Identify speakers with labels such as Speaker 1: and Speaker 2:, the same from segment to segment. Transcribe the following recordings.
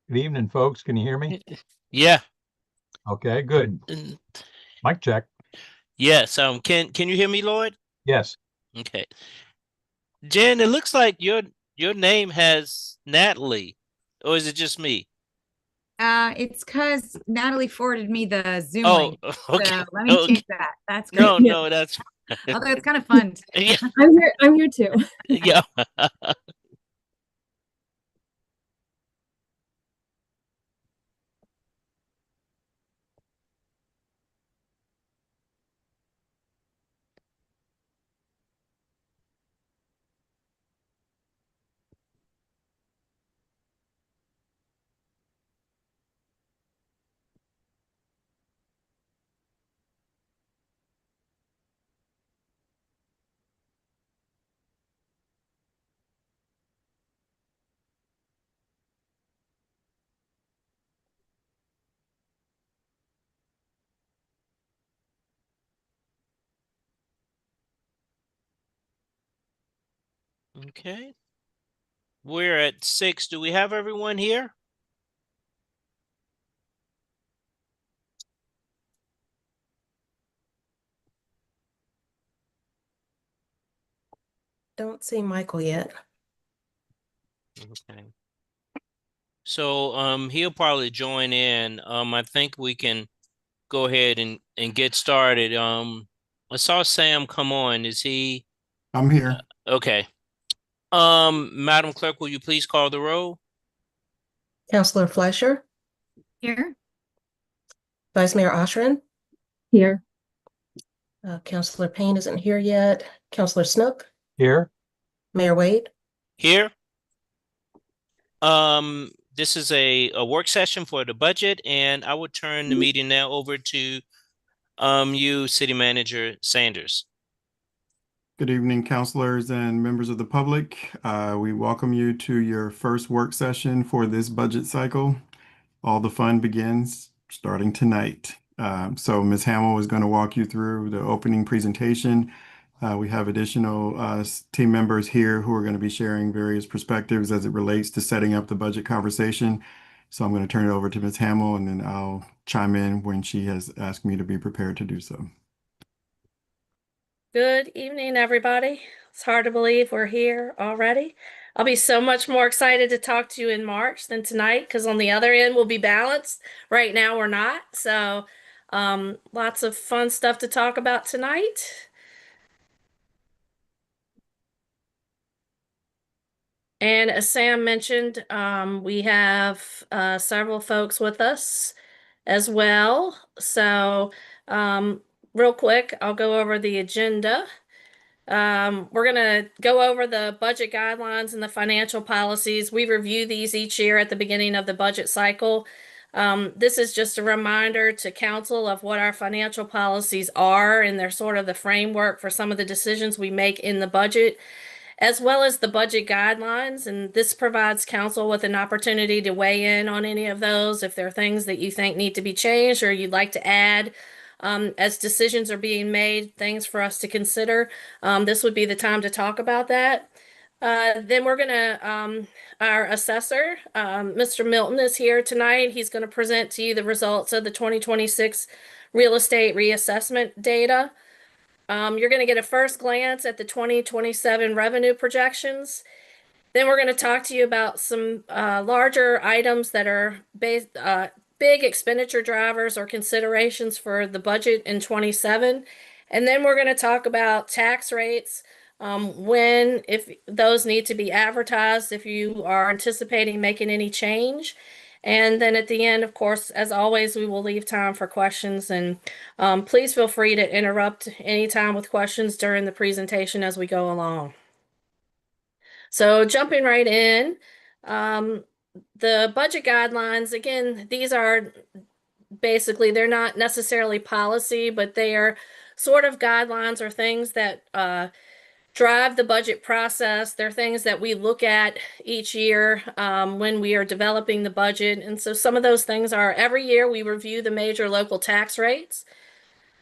Speaker 1: Good evening, folks. Can you hear me?
Speaker 2: Yeah.
Speaker 1: Okay, good.
Speaker 2: mm,
Speaker 1: Mic check.
Speaker 2: Yes. Can you hear me, Lloyd?
Speaker 1: Yes.
Speaker 2: Okay. Jen, it looks like your name has Natalie, or is it just me?
Speaker 3: It's because Natalie forwarded me the Zoom
Speaker 2: Oh,
Speaker 3: link.
Speaker 2: okay.
Speaker 3: So let me
Speaker 2: Okay.
Speaker 3: change that. That's great.
Speaker 2: No,
Speaker 3: Yeah.
Speaker 2: no, that's fine.
Speaker 3: Although it's kind of fun.
Speaker 2: Yeah,
Speaker 4: I'm here too.
Speaker 2: yeah. Okay. We're at 6. Do we have everyone here?
Speaker 4: Don't see Michael yet.
Speaker 2: Okay. So he'll probably join in. I think we can go ahead and get started. I saw Sam come on. Is he
Speaker 5: I'm here.
Speaker 2: okay? Madam Clerk, will you please call the roll?
Speaker 4: Counselor Fleischer,
Speaker 3: Here.
Speaker 4: Vice Mayor Oshrin,
Speaker 3: Here.
Speaker 4: Counselor Payne isn't here yet. Counselor Snook,
Speaker 1: Here.
Speaker 4: Mayor Wade.
Speaker 2: Here. This is a work session for the budget, and I would turn the meeting now over to you, City Manager Sanders.
Speaker 5: Good evening, counselors and members of the public. We welcome you to your first work session for this budget cycle. All the fun begins starting tonight. So Ms. Hamill is going to walk you through the opening presentation. We have additional team members here who are going to be sharing various perspectives as it relates to setting up the budget conversation. So I'm going to turn it over to Ms. Hamill, and then I'll chime in when she has asked me to be prepared to do so.
Speaker 6: Good evening, everybody. It's hard to believe we're here already. I'll be so much more excited to talk to you in March than tonight because on the other end we'll be balanced. Right now we're not. So, lots of fun stuff to talk about tonight. And as Sam mentioned, we have several folks with us as well. So, real quick, I'll go over the agenda. We're going to go over the budget guidelines and the financial policies. We review these each year at the beginning of the budget cycle. This is just a reminder to council of what our financial policies are, and they're sort of the framework for some of the decisions we make in the budget, as well as the budget guidelines. And this provides council with an opportunity to weigh in on any of those if there are things that you think need to be changed or you'd like to add. As decisions are being made, things for us to consider. This would be the time to talk about that. Then we're going to, our assessor, Mr. Milton, is here tonight. He's going to present to you the results of the 2026 real estate reassessment data. You're going to get a first glance at the 2027 revenue projections. Then we're going to talk to you about some larger items that are big expenditure drivers or considerations for the budget in 27. And then we're going to talk about tax rates, when, if those need to be advertised, if you are anticipating making any change. And then at the end, of course, as always, we will leave time for questions. And please feel free to interrupt anytime with questions during the presentation as we go along. So jumping right in, um, the budget guidelines, again, these are basically, they're not necessarily policy, but they are sort of guidelines or things that drive the budget process. They're things that we look at each year when we are developing the budget. And so some of those things are every year we review the major local tax rates.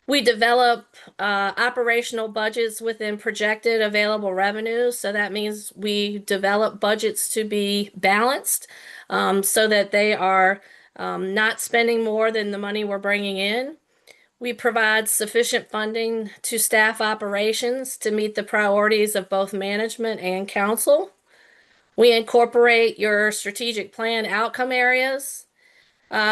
Speaker 6: We develop operational budgets within projected available revenues. So that means we develop budgets to be balanced so that they are not spending more than the money we're bringing in. We provide sufficient funding to staff operations to meet the priorities of both management and council. We incorporate your strategic plan outcome areas.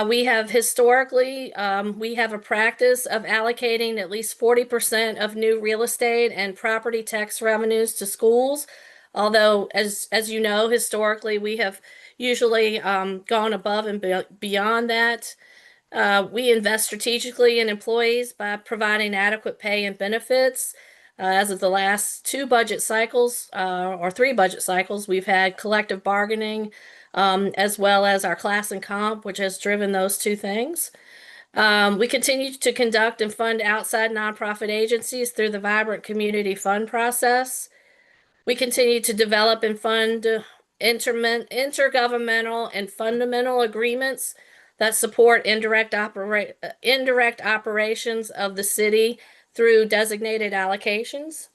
Speaker 6: We have historically, we have a practice of allocating at least 40% of new real estate and property tax revenues to schools. Although, as you know, historically, we have usually gone above and beyond that. We invest strategically in employees by providing adequate pay and benefits. As of the last two budget cycles, or three budget cycles, we've had collective bargaining, as well as our class and comp, which has driven those two things. We continue to conduct and fund outside nonprofit agencies through the Vibrant Community Fund process. We continue to develop and fund intergovernmental and fundamental agreements that support indirect operations of the city through designated allocations.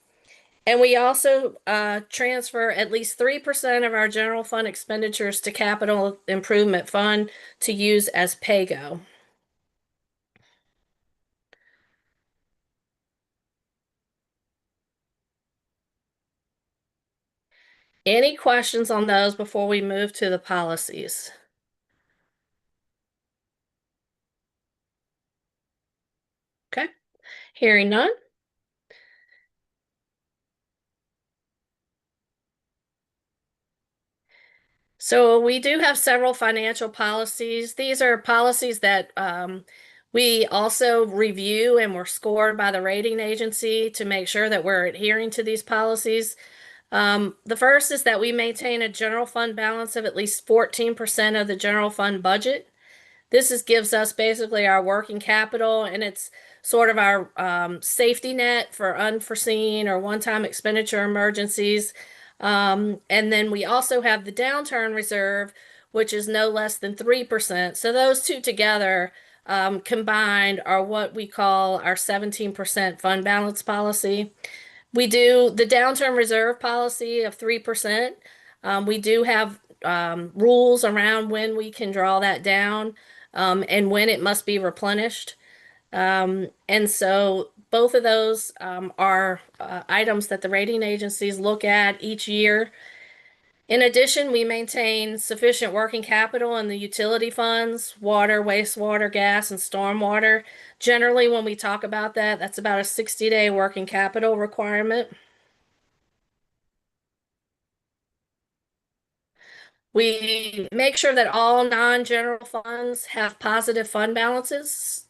Speaker 6: And we also transfer at least 3% of our general fund expenditures to capital improvement fund to use as pay-go. Any questions on those before we move to the policies? Okay, hearing none. So we do have several financial policies. These are policies that we also review and we're scored by the rating agency to make sure that we're adhering to these policies. The first is that we maintain a general fund balance of at least 14% of the general fund budget. This gives us basically our working capital, and it's sort of our safety net for unforeseen or one-time expenditure emergencies. And then we also have the downturn reserve, which is no less than 3%. So those two together combined are what we call our 17% fund balance policy. We do the downturn reserve policy of 3%. We do have rules around when we can draw that down and when it must be replenished. And so both of those are items that the rating agencies look at each year. In addition, we maintain sufficient working capital in the utility funds, water, wastewater, gas, and stormwater. Generally, when we talk about that, that's about a 60-day working capital requirement. We make sure that all non-general funds have positive fund balances.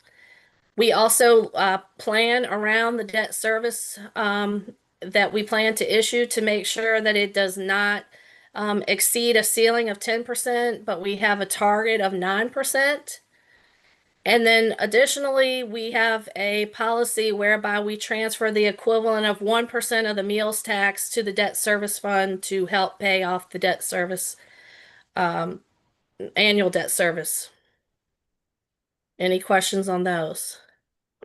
Speaker 6: We also plan around the debt service that we plan to issue to make sure that it does not exceed a ceiling of 10%, but we have a target of 9%. And then additionally, we have a policy whereby we transfer the equivalent of 1% of the meals tax to the debt service fund to help pay off the debt service, annual debt service. Any questions on those?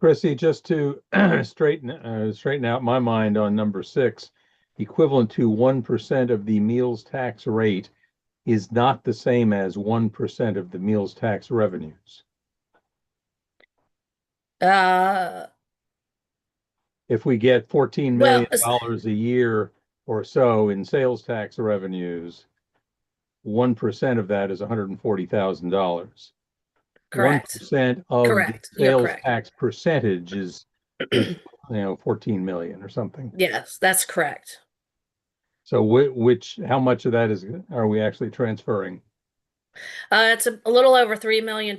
Speaker 1: Chrissy, just to straighten out my mind on number 6, equivalent to 1% of the meals tax rate is not the same as 1% of the meals tax revenues. If we get $14 million a year or so in sales tax revenues, 1% of that is $140,000.
Speaker 6: Correct.
Speaker 1: 1% of
Speaker 6: Correct.
Speaker 1: the sales tax percentage is 14 million or something.
Speaker 6: Yes, that's correct.
Speaker 1: So how much of that are we actually transferring?
Speaker 6: It's a little over $3 million.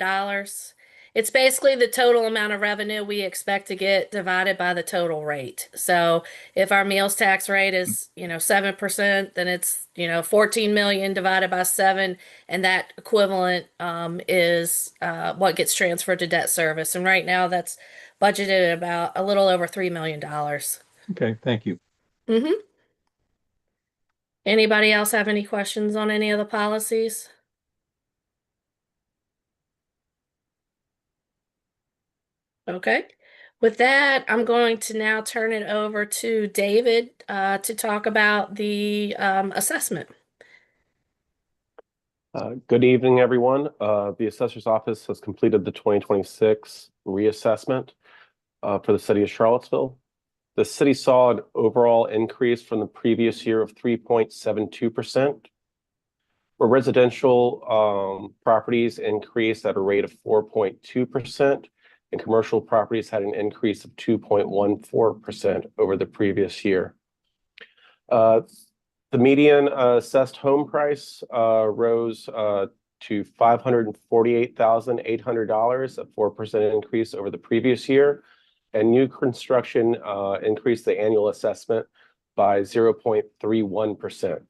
Speaker 6: It's basically the total amount of revenue we expect to get divided by the total rate. So if our meals tax rate is, 7%, then it's, 14 million divided by 7, and that equivalent is what gets transferred to debt service. And right now that's budgeted at about a little over $3 million.
Speaker 1: Okay, thank you.
Speaker 6: Mm-hmm. Anybody else have any questions on any of the policies? Okay, With that, I'm going to now turn it over to David to talk about the assessment.
Speaker 7: Good evening, everyone. The Assessor's Office has completed the 2026 reassessment for the city of Charlottesville. The city saw an overall increase from the previous year of 3.72%. Where residential properties increased at a rate of 4.2%, and commercial properties had an increase of 2.14% over the previous year. The median assessed home price rose to $548,800, a 4% increase over the previous year, and new construction increased the annual assessment by 0.31%.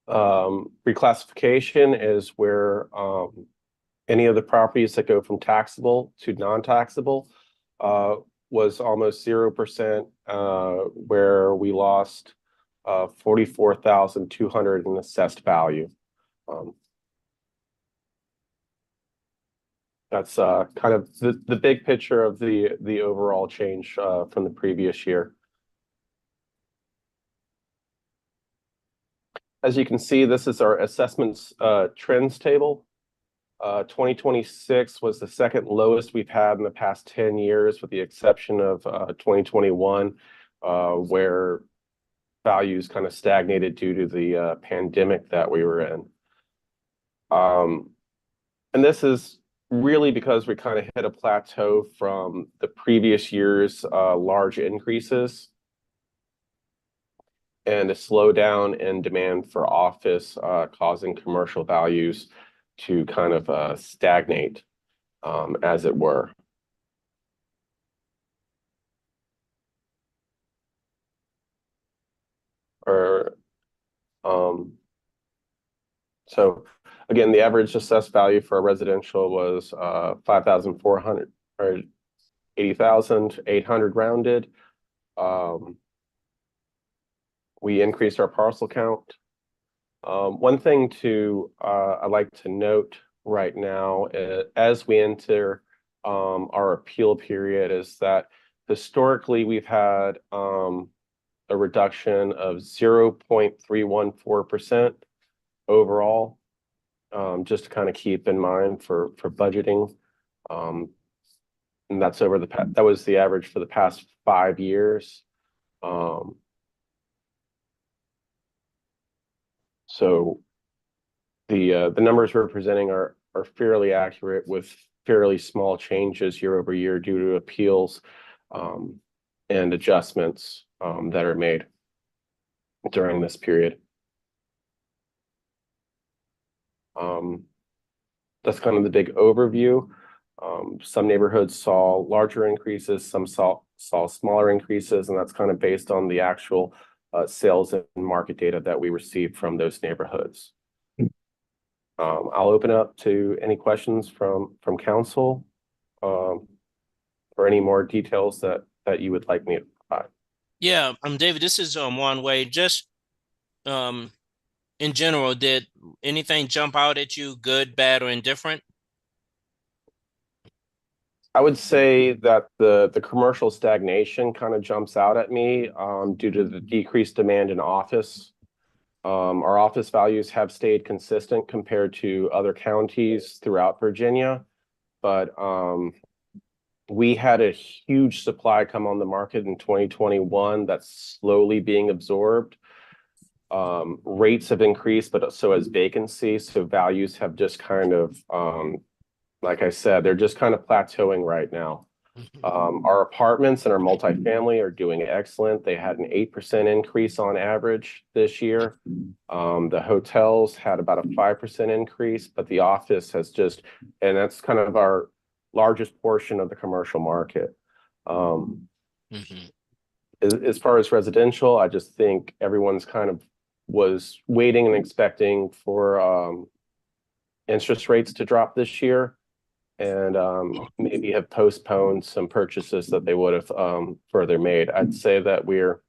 Speaker 7: Reclassification is where any of the properties that go from taxable to non-taxable was almost 0%, where we lost 44,200 in assessed value. That's kind of the big picture of the overall change from the previous year. As you can see, this is our assessments trends table. 2026 was the second lowest we've had in the past 10 years, with the exception of 2021, where values kind of stagnated due to the pandemic that we were in. And this is really because we kind of hit a plateau from the previous year's large increases and a slowdown in demand for office, causing commercial values to kind of stagnate, as it were. So again, the average assessed value for a residential was 5,400 or 80,800 rounded. We increased our parcel count. One thing I'd like to note right now, as we enter our appeal period, is that historically we've had a reduction of 0.314% overall, just to kind of keep in mind for budgeting. And that's that was the average for the past 5 years. So the numbers we're presenting are fairly accurate, with fairly small changes year over year due to appeals and adjustments that are made during this period. That's kind of the big overview. Some neighborhoods saw larger increases, some saw smaller increases, and that's kind of based on the actual sales and market data that we received from those neighborhoods. I'll open up to any questions from council, or any more details that you would like me to provide.
Speaker 2: Yeah, David, this is one way. Just in general, did anything jump out at you, good, bad, or indifferent?
Speaker 7: I would say that the commercial stagnation kind of jumps out at me due to the decreased demand in office. Our office values have stayed consistent compared to other counties throughout Virginia, but we had a huge supply come on the market in 2021 that's slowly being absorbed. Rates have increased, but so has vacancy. So values have just kind of, like I said, they're just kind of plateauing right now. Our apartments and our multifamily are doing excellent. They had an 8% increase on average this year. The hotels had about a 5% increase, but the office has just, and that's kind of our largest portion of the commercial market. As far as residential, I just think everyone's kind of was waiting and expecting for interest rates to drop this year, and maybe have postponed some purchases that they would have further made. I'd say that we're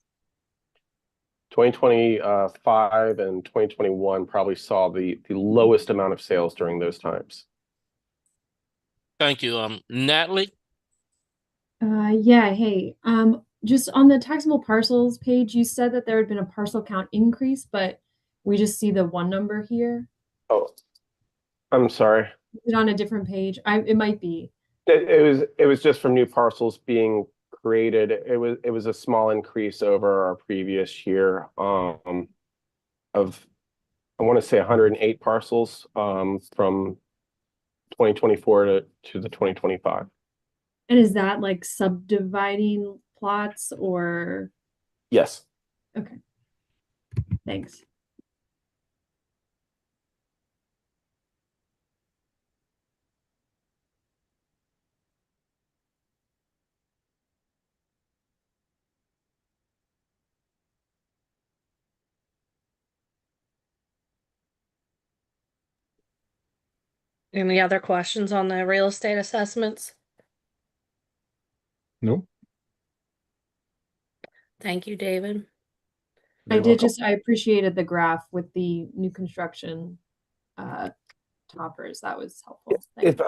Speaker 7: 2025 and 2021 probably saw the lowest amount of sales during those times.
Speaker 2: Thank you. Natalie?
Speaker 8: Yeah, hey, just on the taxable parcels page, you said that there had been a parcel count increase, but we just see the one number here.
Speaker 7: Oh, I'm sorry.
Speaker 8: Is it on a different page? It might be.
Speaker 7: It was just from new parcels being created. It was a small increase over our previous year, of, I want to say 108 parcels, from 2024 to the 2025.
Speaker 8: And is that like subdividing plots or?
Speaker 7: Yes.
Speaker 8: Okay. Thanks.
Speaker 6: Any other questions on the real estate assessments?
Speaker 1: Nope.
Speaker 6: Thank you, David.
Speaker 8: I appreciated the graph with the new construction toppers. That was helpful. Thanks.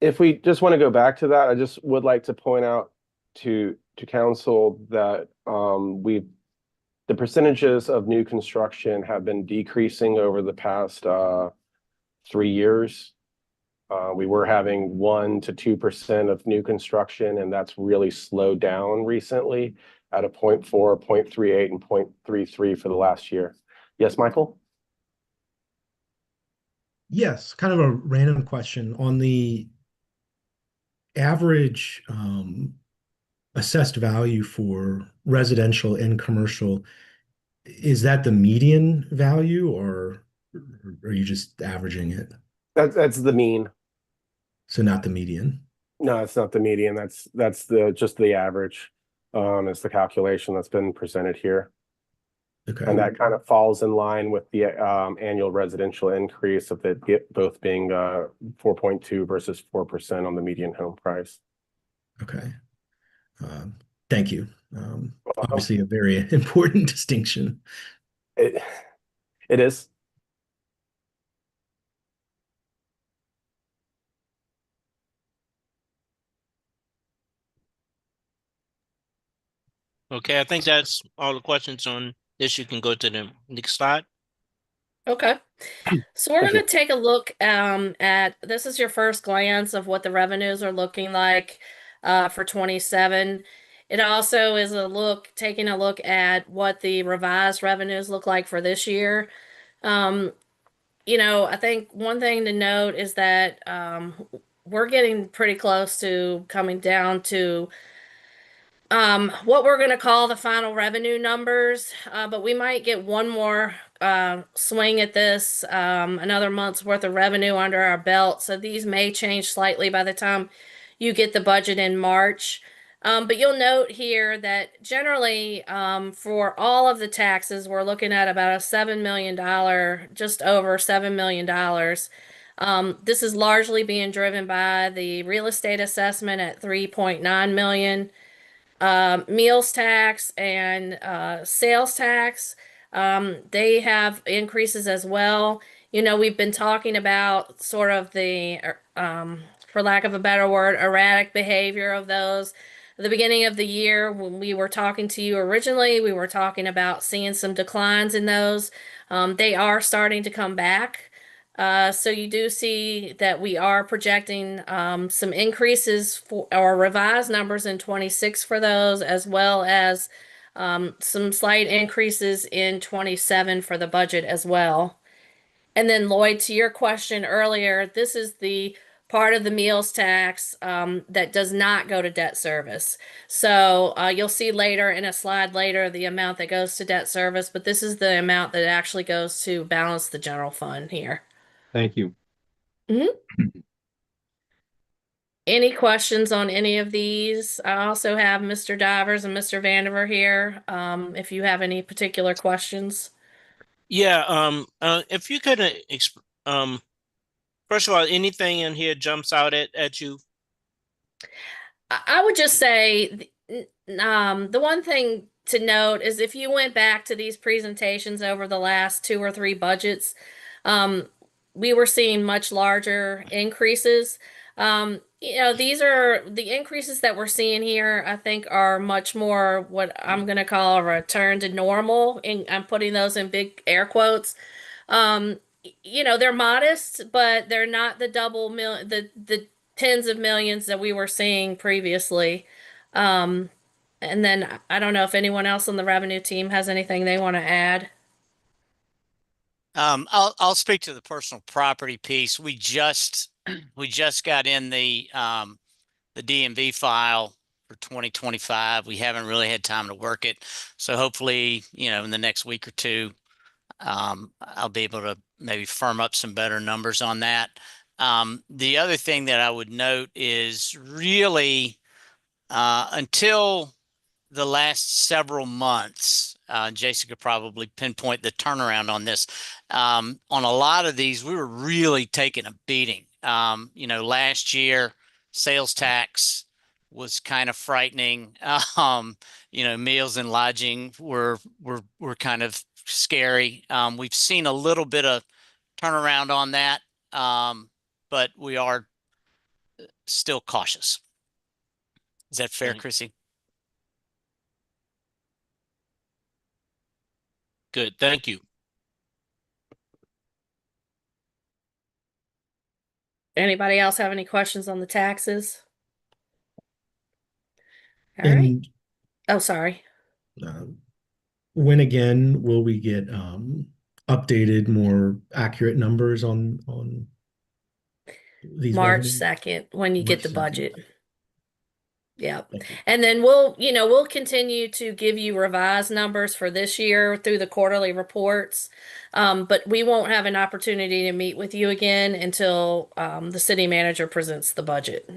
Speaker 7: If we just want to go back to that, I just would like to point out to council that the percentages of new construction have been decreasing over the past 3 years. We were having 1 to 2% of new construction, and that's really slowed down recently at a 0.4, 0.38, and 0.33 for the last year. Yes, Michael?
Speaker 9: Yes, kind of a random question on the average assessed value for residential and commercial. Is that the median value, or are you just averaging it?
Speaker 7: That's the mean.
Speaker 9: So not the median.
Speaker 7: No, it's not the median. That's just the average. It's the calculation that's been presented here.
Speaker 9: Okay.
Speaker 7: And that kind of falls in line with the annual residential increase of it both being 4.2 versus 4% on the median home price.
Speaker 9: Okay. Thank you. Obviously a very important distinction.
Speaker 7: It is.
Speaker 2: Okay, I think that's all the questions on this. You can go to the next slide.
Speaker 6: Okay. So we're
Speaker 7: Thank
Speaker 6: going
Speaker 7: you.
Speaker 6: to take a look at, this is your first glance of what the revenues are looking like for 27. It also is taking a look at what the revised revenues look like for this year. I think one thing to note is that we're getting pretty close to coming down to what we're going to call the final revenue numbers, but we might get one more swing at this, another month's worth of revenue under our belt. So these may change slightly by the time you get the budget in March. But you'll note here that generally, for all of the taxes, we're looking at about a $7 million, just over $7 million. This is largely being driven by the real estate assessment at 3.9 million. Meals tax and sales tax, they have increases as well. We've been talking about sort of the, for lack of a better word, erratic behavior of those. At the beginning of the year, when we were talking to you originally, we were talking about seeing some declines in those. They are starting to come back. So you do see that we are projecting some increases for our revised numbers in 26 for those, as well as some slight increases in 27 for the budget as well. And then Lloyd, to your question earlier, this is the part of the meals tax that does not go to debt service. So you'll see later in a slide later the amount that goes to debt service, but this is the amount that actually goes to balance the general fund here.
Speaker 1: Thank you.
Speaker 6: Any questions on any of these? I also have Mr. Divers and Mr. Vandiver here, if you have any particular questions.
Speaker 2: Yeah, if you could, first of all, anything in here jumps out at you?
Speaker 6: I would just say, the one thing to note is if you went back to these presentations over the last 2 or 3 budgets, we were seeing much larger increases. these are the increases that we're seeing here, I think are much more what I'm going to call a return to normal. And I'm putting those in big air quotes. They're modest, but they're not the the tens of millions that we were seeing previously. Um, and then I don't know if anyone else on the revenue team has anything they want to add.
Speaker 10: I'll speak to the personal property piece. We just got in the DMV file for 2025. We haven't really had time to work it. So hopefully, in the next week or two, I'll be able to maybe firm up some better numbers on that. The other thing that I would note is really until the last several months, Jason could probably pinpoint the turnaround on this. On a lot of these, we were really taking a beating. Last year, sales tax was kind of frightening. Meals and lodging were kind of scary. We've seen a little bit of turnaround on that, but we are still cautious. Is that fair,
Speaker 2: Right.
Speaker 10: Chrissy?
Speaker 2: Good, thank you.
Speaker 6: Anybody else have any questions on the taxes? All right.
Speaker 9: And
Speaker 6: Oh, sorry.
Speaker 9: when again will we get updated, more accurate numbers on these
Speaker 6: March
Speaker 9: revenues?
Speaker 6: 2nd, when you get
Speaker 9: March
Speaker 6: the
Speaker 9: 2nd.
Speaker 6: budget. Yep.
Speaker 9: Okay.
Speaker 6: And then we'll continue to give you revised numbers for this year through the quarterly reports. But we won't have an opportunity to meet with you again until the city manager presents the budget.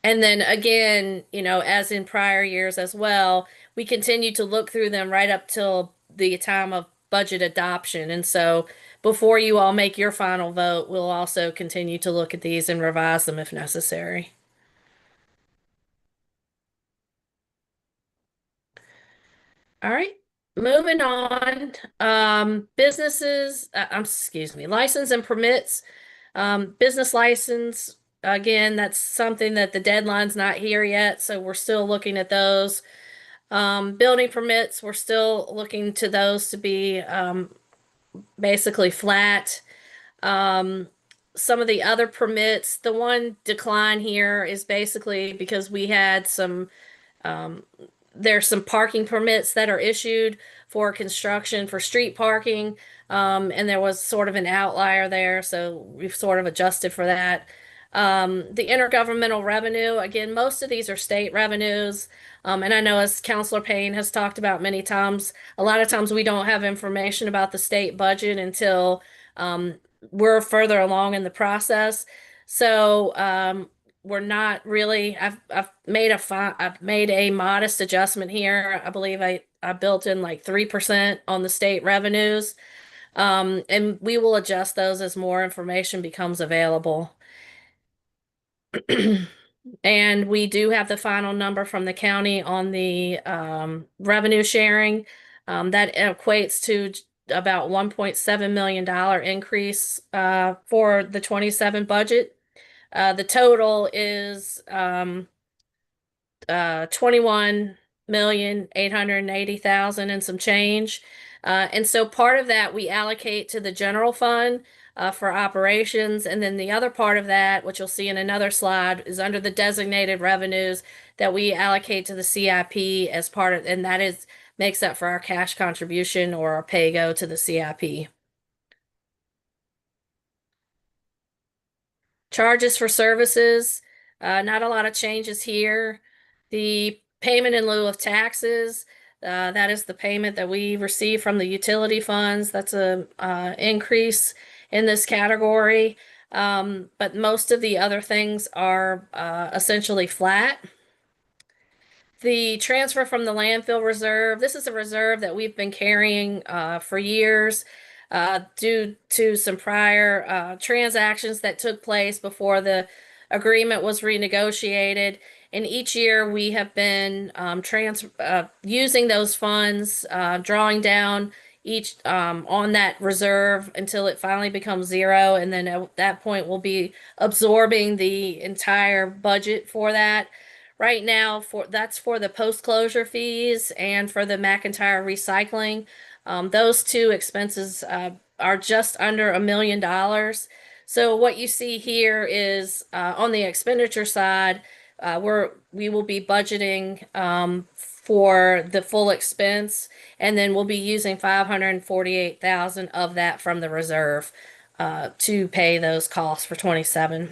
Speaker 6: And then again, as in prior years as well, we continue to look through them right up till the time of budget adoption. And so before you all make your final vote, we'll also continue to look at these and revise them if necessary. All right, moving on. Businesses, excuse me, license and permits. Business license, again, that's something that the deadline's not here yet, so we're still looking at those. Building permits, we're still looking to those to be basically flat. Some of the other permits, the one decline here is basically because we had there's some parking permits that are issued for construction for street parking. And there was sort of an outlier there, so we've sort of adjusted for that. The intergovernmental revenue, again, most of these are state revenues. And I know as Councilor Payne has talked about many times, a lot of times we don't have information about the state budget until we're further along in the process. So we're not really. I've made a modest adjustment here. I believe I built in like 3% on the state revenues, and we will adjust those as more information becomes available. And we do have the final number from the county on the revenue sharing. That equates to about $1.7 million increase for the 27 budget. The total is 21,880,000 and some change. And so part of that we allocate to the general fund for operations. And then the other part of that, which you'll see in another slide, is under the designated revenues that we allocate to the CIP as part of, and that makes up for our cash contribution or our pay-go to the CIP. Charges for services, not a lot of changes here. The payment in lieu of taxes, that is the payment that we receive from the utility funds. That's a increase in this category. But most of the other things are essentially flat. The transfer from the landfill reserve, this is a reserve that we've been carrying for years due to some prior transactions that took place before the agreement was renegotiated. And each year we have been using those funds, drawing down each on that reserve until it finally becomes zero, and then at that point we'll be absorbing the entire budget for that. Right now, that's for the post-closure fees and for the McIntyre recycling. Those two expenses are just under $1 million. So what you see here is on the expenditure side, we will be budgeting for the full expense, and then we'll be using 548,000 of that from the reserve to pay those costs for 27.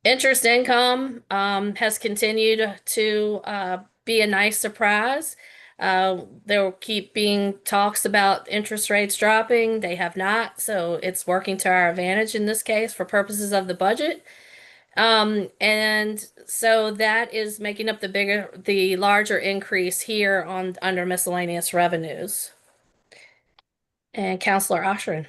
Speaker 6: Interest income has continued to be a nice surprise. There will keep being talks about interest rates dropping. They have not, so it's working to our advantage in this case for purposes of the budget. And so that is making up the larger increase here under miscellaneous revenues. And Counselor Oshrin.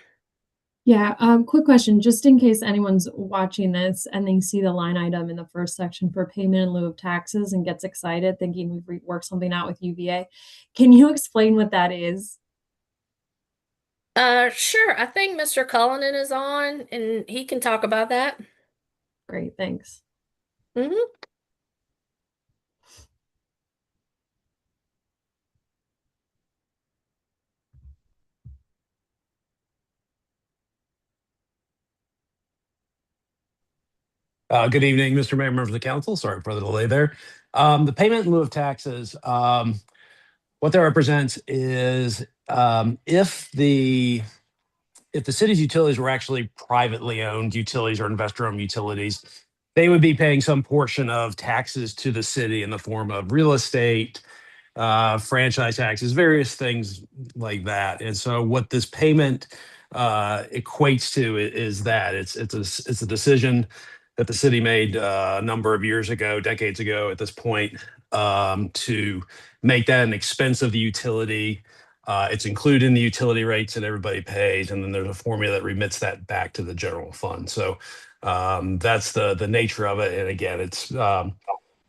Speaker 8: Yeah, quick question, just in case anyone's watching this and they see the line item in the first section for payment in lieu of taxes and gets excited thinking we've worked something out with UVA. Can you explain what that is?
Speaker 6: Sure. I think Mr. Cullinan is on and he can talk about that.
Speaker 8: Great, thanks.
Speaker 6: Mm-hmm.
Speaker 11: Good evening, Mr. Mayor, members of the council. Sorry for the delay there. The payment in lieu of taxes, what that represents is if the city's utilities were actually privately owned utilities or investor-owned utilities, they would be paying some portion of taxes to the city in the form of real estate, franchise taxes, various things like that. And so what this payment equates to is that it's a decision that the city made a number of years ago, decades ago at this point, to make that an expense of the utility. It's included in the utility rates that everybody pays, and then there's a formula that remits that back to the general fund. So that's the nature of it. And again, it's a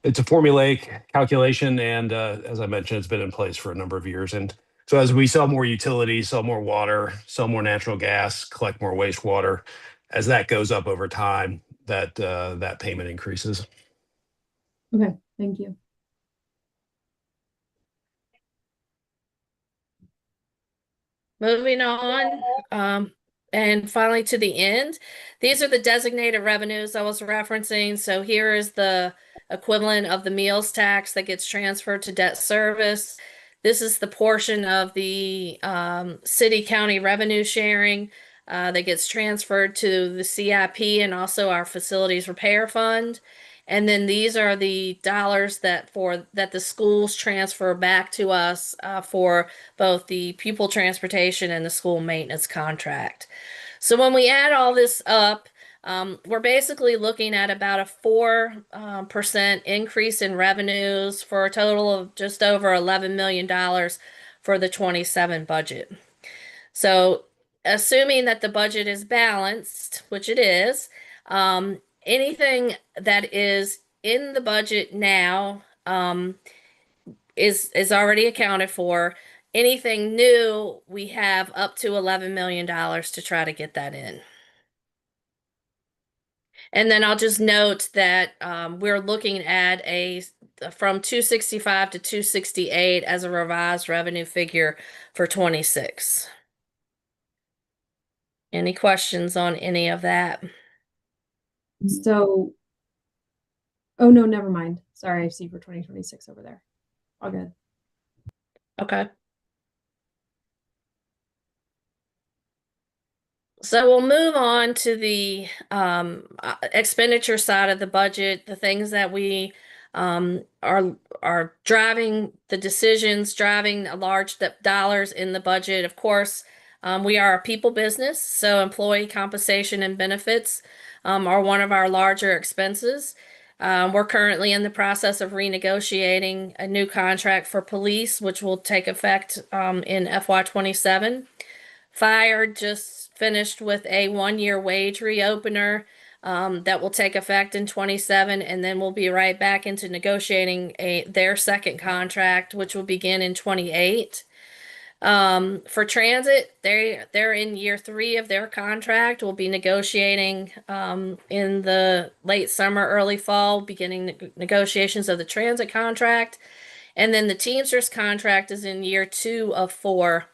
Speaker 11: formulaic calculation, and as I mentioned, it's been in place for a number of years. And so as we sell more utilities, sell more water, sell more natural gas, collect more wastewater, as that goes up over time, that payment increases.
Speaker 8: Okay, thank you.
Speaker 6: Moving on, and finally to the end. These are the designated revenues I was referencing. So here is the equivalent of the meals tax that gets transferred to debt service. This is the portion of the city-county revenue sharing that gets transferred to the CIP and also our facilities repair fund. And then these are the dollars that the schools transfer back to us for both the pupil transportation and the school maintenance contract. So when we add all this up, we're basically looking at about a 4% increase in revenues for a total of just over $11 million for the 27 budget. So assuming that the budget is balanced, which it is, anything that is in the budget now is already accounted for. Anything new, we have up to $11 million to try to get that in. And then I'll just note that we're looking at from 265 to 268 as a revised revenue figure for 26. Any questions on any of that?
Speaker 8: So, oh no, never mind. Sorry, I see for 2026 over there. All good.
Speaker 6: Okay. So we'll move on to the expenditure side of the budget, the things that we are driving the decisions, driving large dollars in the budget. Of course, we are a people business, so employee compensation and benefits are one of our larger expenses. We're currently in the process of renegotiating a new contract for police, which will take effect in FY27. Fire just finished with a 1-year wage reopener that will take effect in 27, and then we'll be right back into negotiating their second contract, which will begin in 28. For transit, they're in year 3 of their contract. We'll be negotiating in the late summer, early fall, beginning negotiations of the transit contract. And then the Teamsters contract is in year 2 of 4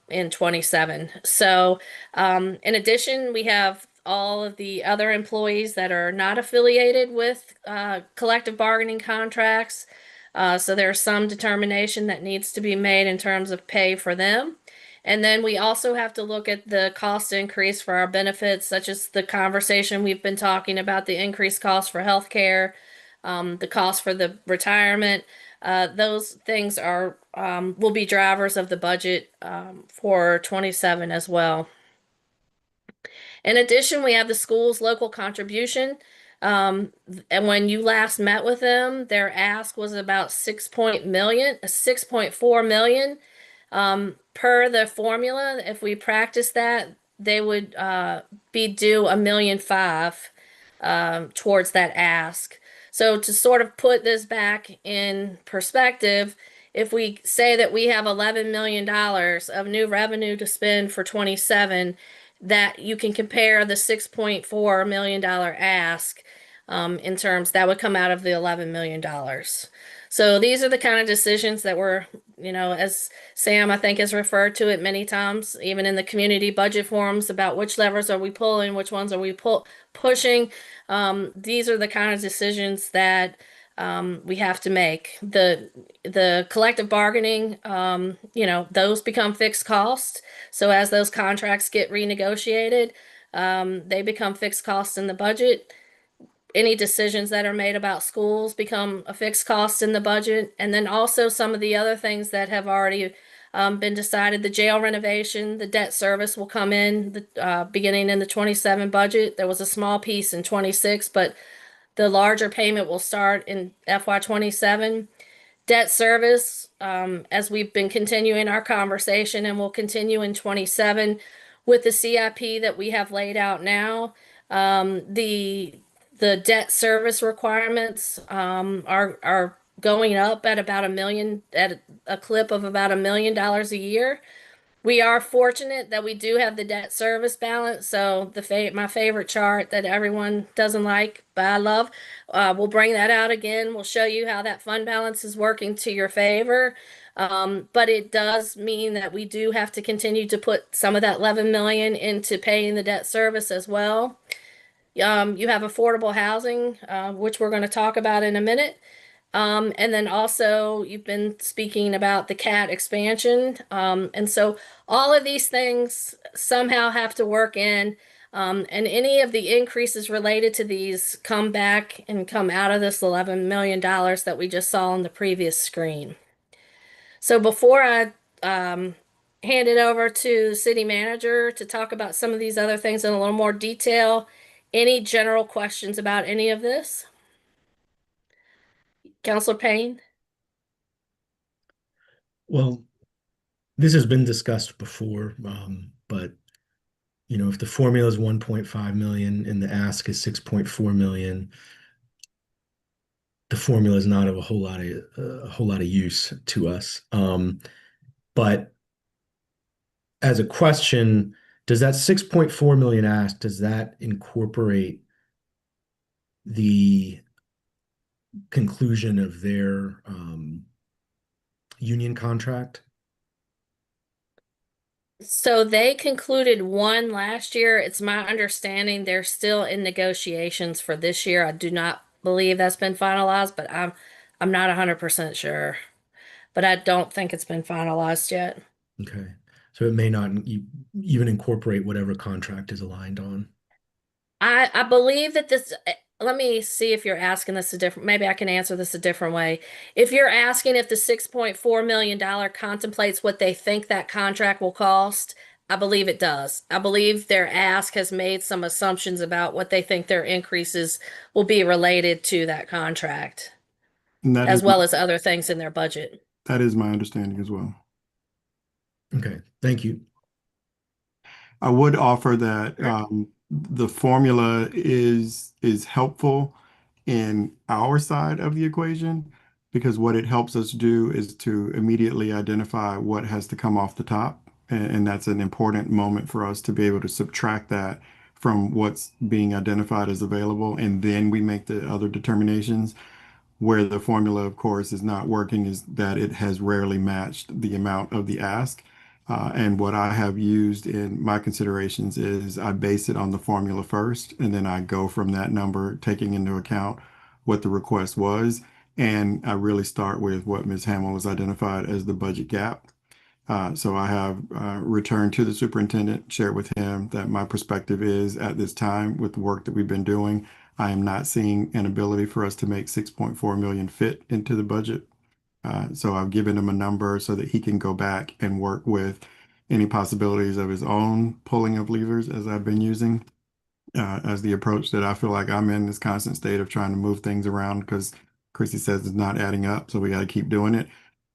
Speaker 6: in 27. So, in addition, we have all of the other employees that are not affiliated with collective bargaining contracts. So there's some determination that needs to be made in terms of pay for them. And then we also have to look at the cost increase for our benefits, such as the conversation we've been talking about, the increased cost for healthcare, the cost for the retirement. Those things are will be drivers of the budget for 27 as well. In addition, we have the school's local contribution. And when you last met with them, their ask was about 6.4 million. Per the formula, if we practice that, they would be due $1.5 million towards that ask. So to sort of put this back in perspective, if we say that we have $11 million of new revenue to spend for 27, that you can compare the $6.4 million ask in terms that would come out of the $11 million. So these are the kind of decisions that we're, as Sam, I think, has referred to it many times, even in the community budget forums, about which levers are we pulling, which ones are we pushing. These are the kind of decisions that we have to make. The collective bargaining, those become fixed costs. So as those contracts get renegotiated, they become fixed costs in the budget. Any decisions that are made about schools become a fixed cost in the budget. And then also some of the other things that have already been decided, the jail renovation, the debt service will come in beginning in the 27 budget. There was a small piece in 26, but the larger payment will start in FY27. Debt service, as we've been continuing our conversation, and will continue in 27 with the CIP that we have laid out now. The debt service requirements are going up at about $1 million, at a clip of about $1 million a year. We are fortunate that we do have the debt service balance. So my favorite chart that everyone doesn't like, but I love, we'll bring that out again. We'll show you how that fund balance is working to your favor. But it does mean that we do have to continue to put some of that 11 million into paying the debt service as well. You have affordable housing, which we're going to talk about in a minute. And then also you've been speaking about the CAT expansion. And so all of these things somehow have to work in, and any of the increases related to these come back and come out of this $11 million that we just saw on the previous screen. So before I hand it over to the city manager to talk about some of these other things in a little more detail, any general questions about any of this? Councilor Payne?
Speaker 9: Well, this has been discussed before, but if the formula is 1.5 million and the ask is 6.4 million, the formula is not of a whole lot of use to us. But as a question, does that 6.4 million ask, does that incorporate the conclusion of their union contract?
Speaker 6: So they concluded one last year. It's my understanding they're still in negotiations for this year. I do not believe that's been finalized, but I'm not 100% sure. But I don't think it's been finalized yet.
Speaker 9: Okay. So it may not even incorporate whatever contract is aligned on.
Speaker 6: I believe that this, let me see if you're asking this a different, maybe I can answer this a different way. If you're asking if the $6.4 million contemplates what they think that contract will cost, I believe it does. I believe their ask has made some assumptions about what they think their increases will be related to that contract, as well as other things in their budget.
Speaker 5: That is my understanding as well.
Speaker 9: Okay, thank you.
Speaker 5: I would offer that the formula is helpful in our side of the equation, because what it helps us do is to immediately identify what has to come off the top. And that's an important moment for us to be able to subtract that from what's being identified as available. And then we make the other determinations. Where the formula, of course, is not working is that it has rarely matched the amount of the ask. And what I have used in my considerations is I base it on the formula first, and then I go from that number, taking into account what the request was. And I really start with what Ms. Hamill has identified as the budget gap. So I have returned to the superintendent, shared with him that my perspective is at this time with the work that we've been doing, I am not seeing an ability for us to make 6.4 million fit into the budget. So I've given him a number so that he can go back and work with any possibilities of his own pulling of levers as I've been using as the approach that I feel like I'm in this constant state of trying to move things around because Chrissy says it's not adding up. So we got to keep doing it.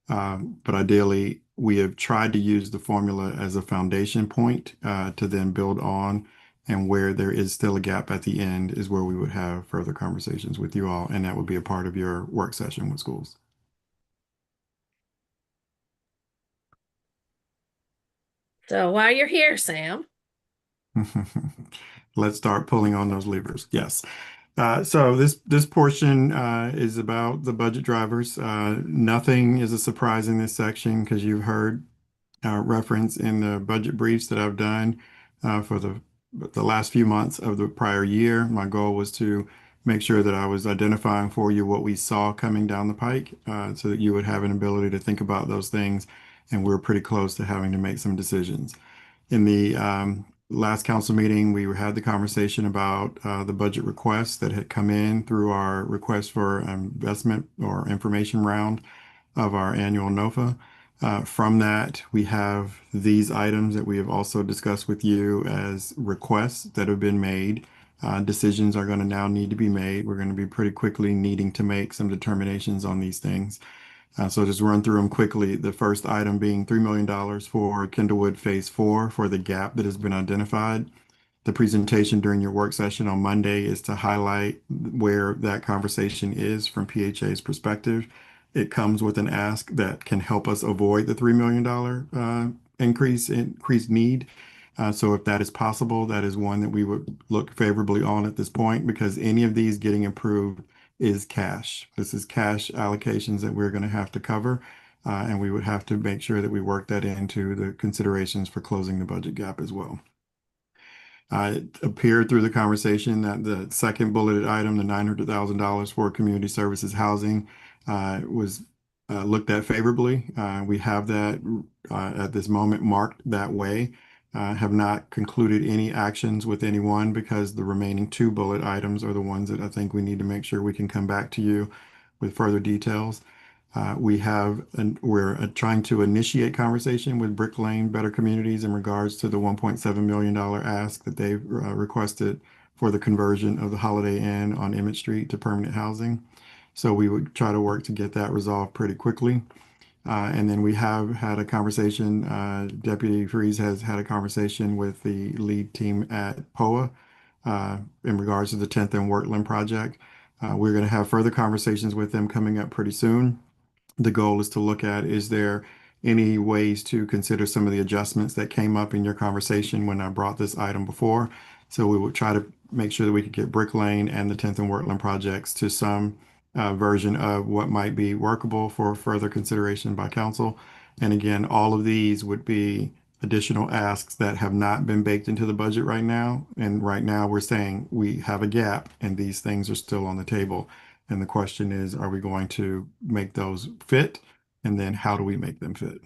Speaker 5: But ideally, we have tried to use the formula as a foundation point to then build on. And where there is still a gap at the end is where we would have further conversations with you all. And that would be a part of your work session with schools.
Speaker 6: So while you're here, Sam,
Speaker 5: Let's start pulling on those levers. Yes. So this portion is about the budget drivers. Nothing is a surprise in this section because you've heard reference in the budget briefs that I've done for the last few months of the prior year. My goal was to make sure that I was identifying for you what we saw coming down the pike so that you would have an ability to think about those things. And we're pretty close to having to make some decisions. In the last council meeting, we had the conversation about the budget requests that had come in through our request for investment or information round of our annual NOFA. From that, we have these items that we have also discussed with you as requests that have been made. Decisions are going to now need to be made. We're going to be pretty quickly needing to make some determinations on these things. So just run through them quickly. The first item being $3 million for Kindlewood Phase 4 for the gap that has been identified. The presentation during your work session on Monday is to highlight where that conversation is from PHA's perspective. It comes with an ask that can help us avoid the $3 million increased need. So if that is possible, that is one that we would look favorably on at this point because any of these getting approved is cash. This is cash allocations that we're going to have to cover. And we would have to make sure that we work that into the considerations for closing the budget gap as well. It appeared through the conversation that the second bulleted item, the $900,000 for community services housing, was looked at favorably. We have that at this moment marked that way. Have not concluded any actions with anyone because the remaining two bullet items are the ones that I think we need to make sure we can come back to you with further details. We're trying to initiate conversation with Brick Lane Better Communities in regards to the $1.7 million ask that they've requested for the conversion of the Holiday Inn on Emmett Street to permanent housing. So we would try to work to get that resolved pretty quickly. And then we have had a conversation, Deputy Freeze has had a conversation with the lead team at POA in regards to the 10th and Wortland project. We're going to have further conversations with them coming up pretty soon. The goal is to look at, is there any ways to consider some of the adjustments that came up in your conversation when I brought this item before? So we would try to make sure that we could get Brick Lane and the 10th and Wortland projects to some version of what might be workable for further consideration by council. And again, all of these would be additional asks that have not been baked into the budget right now. And right now we're saying we have a gap and these things are still on the table. And the question is, are we going to make those fit? And then how do we make them fit?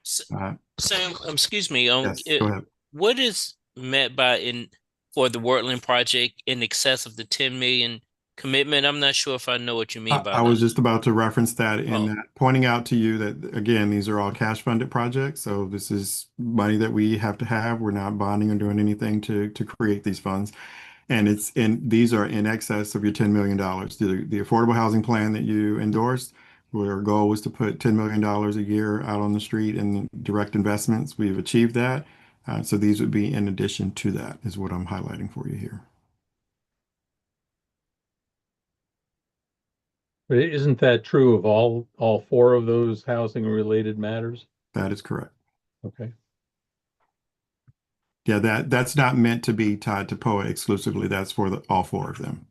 Speaker 2: Sam, excuse me,
Speaker 5: Yes, go ahead.
Speaker 2: what is meant by for the Wortland project in excess of the 10 million commitment? I'm not sure if I know what you mean by
Speaker 5: I
Speaker 2: that.
Speaker 5: was just about to reference that in that, pointing out to you that, again, these are all cash funded projects. So this is money that we have to have. We're not bonding or doing anything to create these funds. And these are in excess of your $10 million. The affordable housing plan that you endorsed, where our goal was to put $10 million a year out on the street in direct investments. We've achieved that. So these would be in addition to that, is what I'm highlighting for you here.
Speaker 1: But isn't that true of all four of those housing related matters?
Speaker 5: That is correct.
Speaker 1: Okay.
Speaker 5: Yeah, that's not meant to be tied to POA exclusively. That's for all four of them.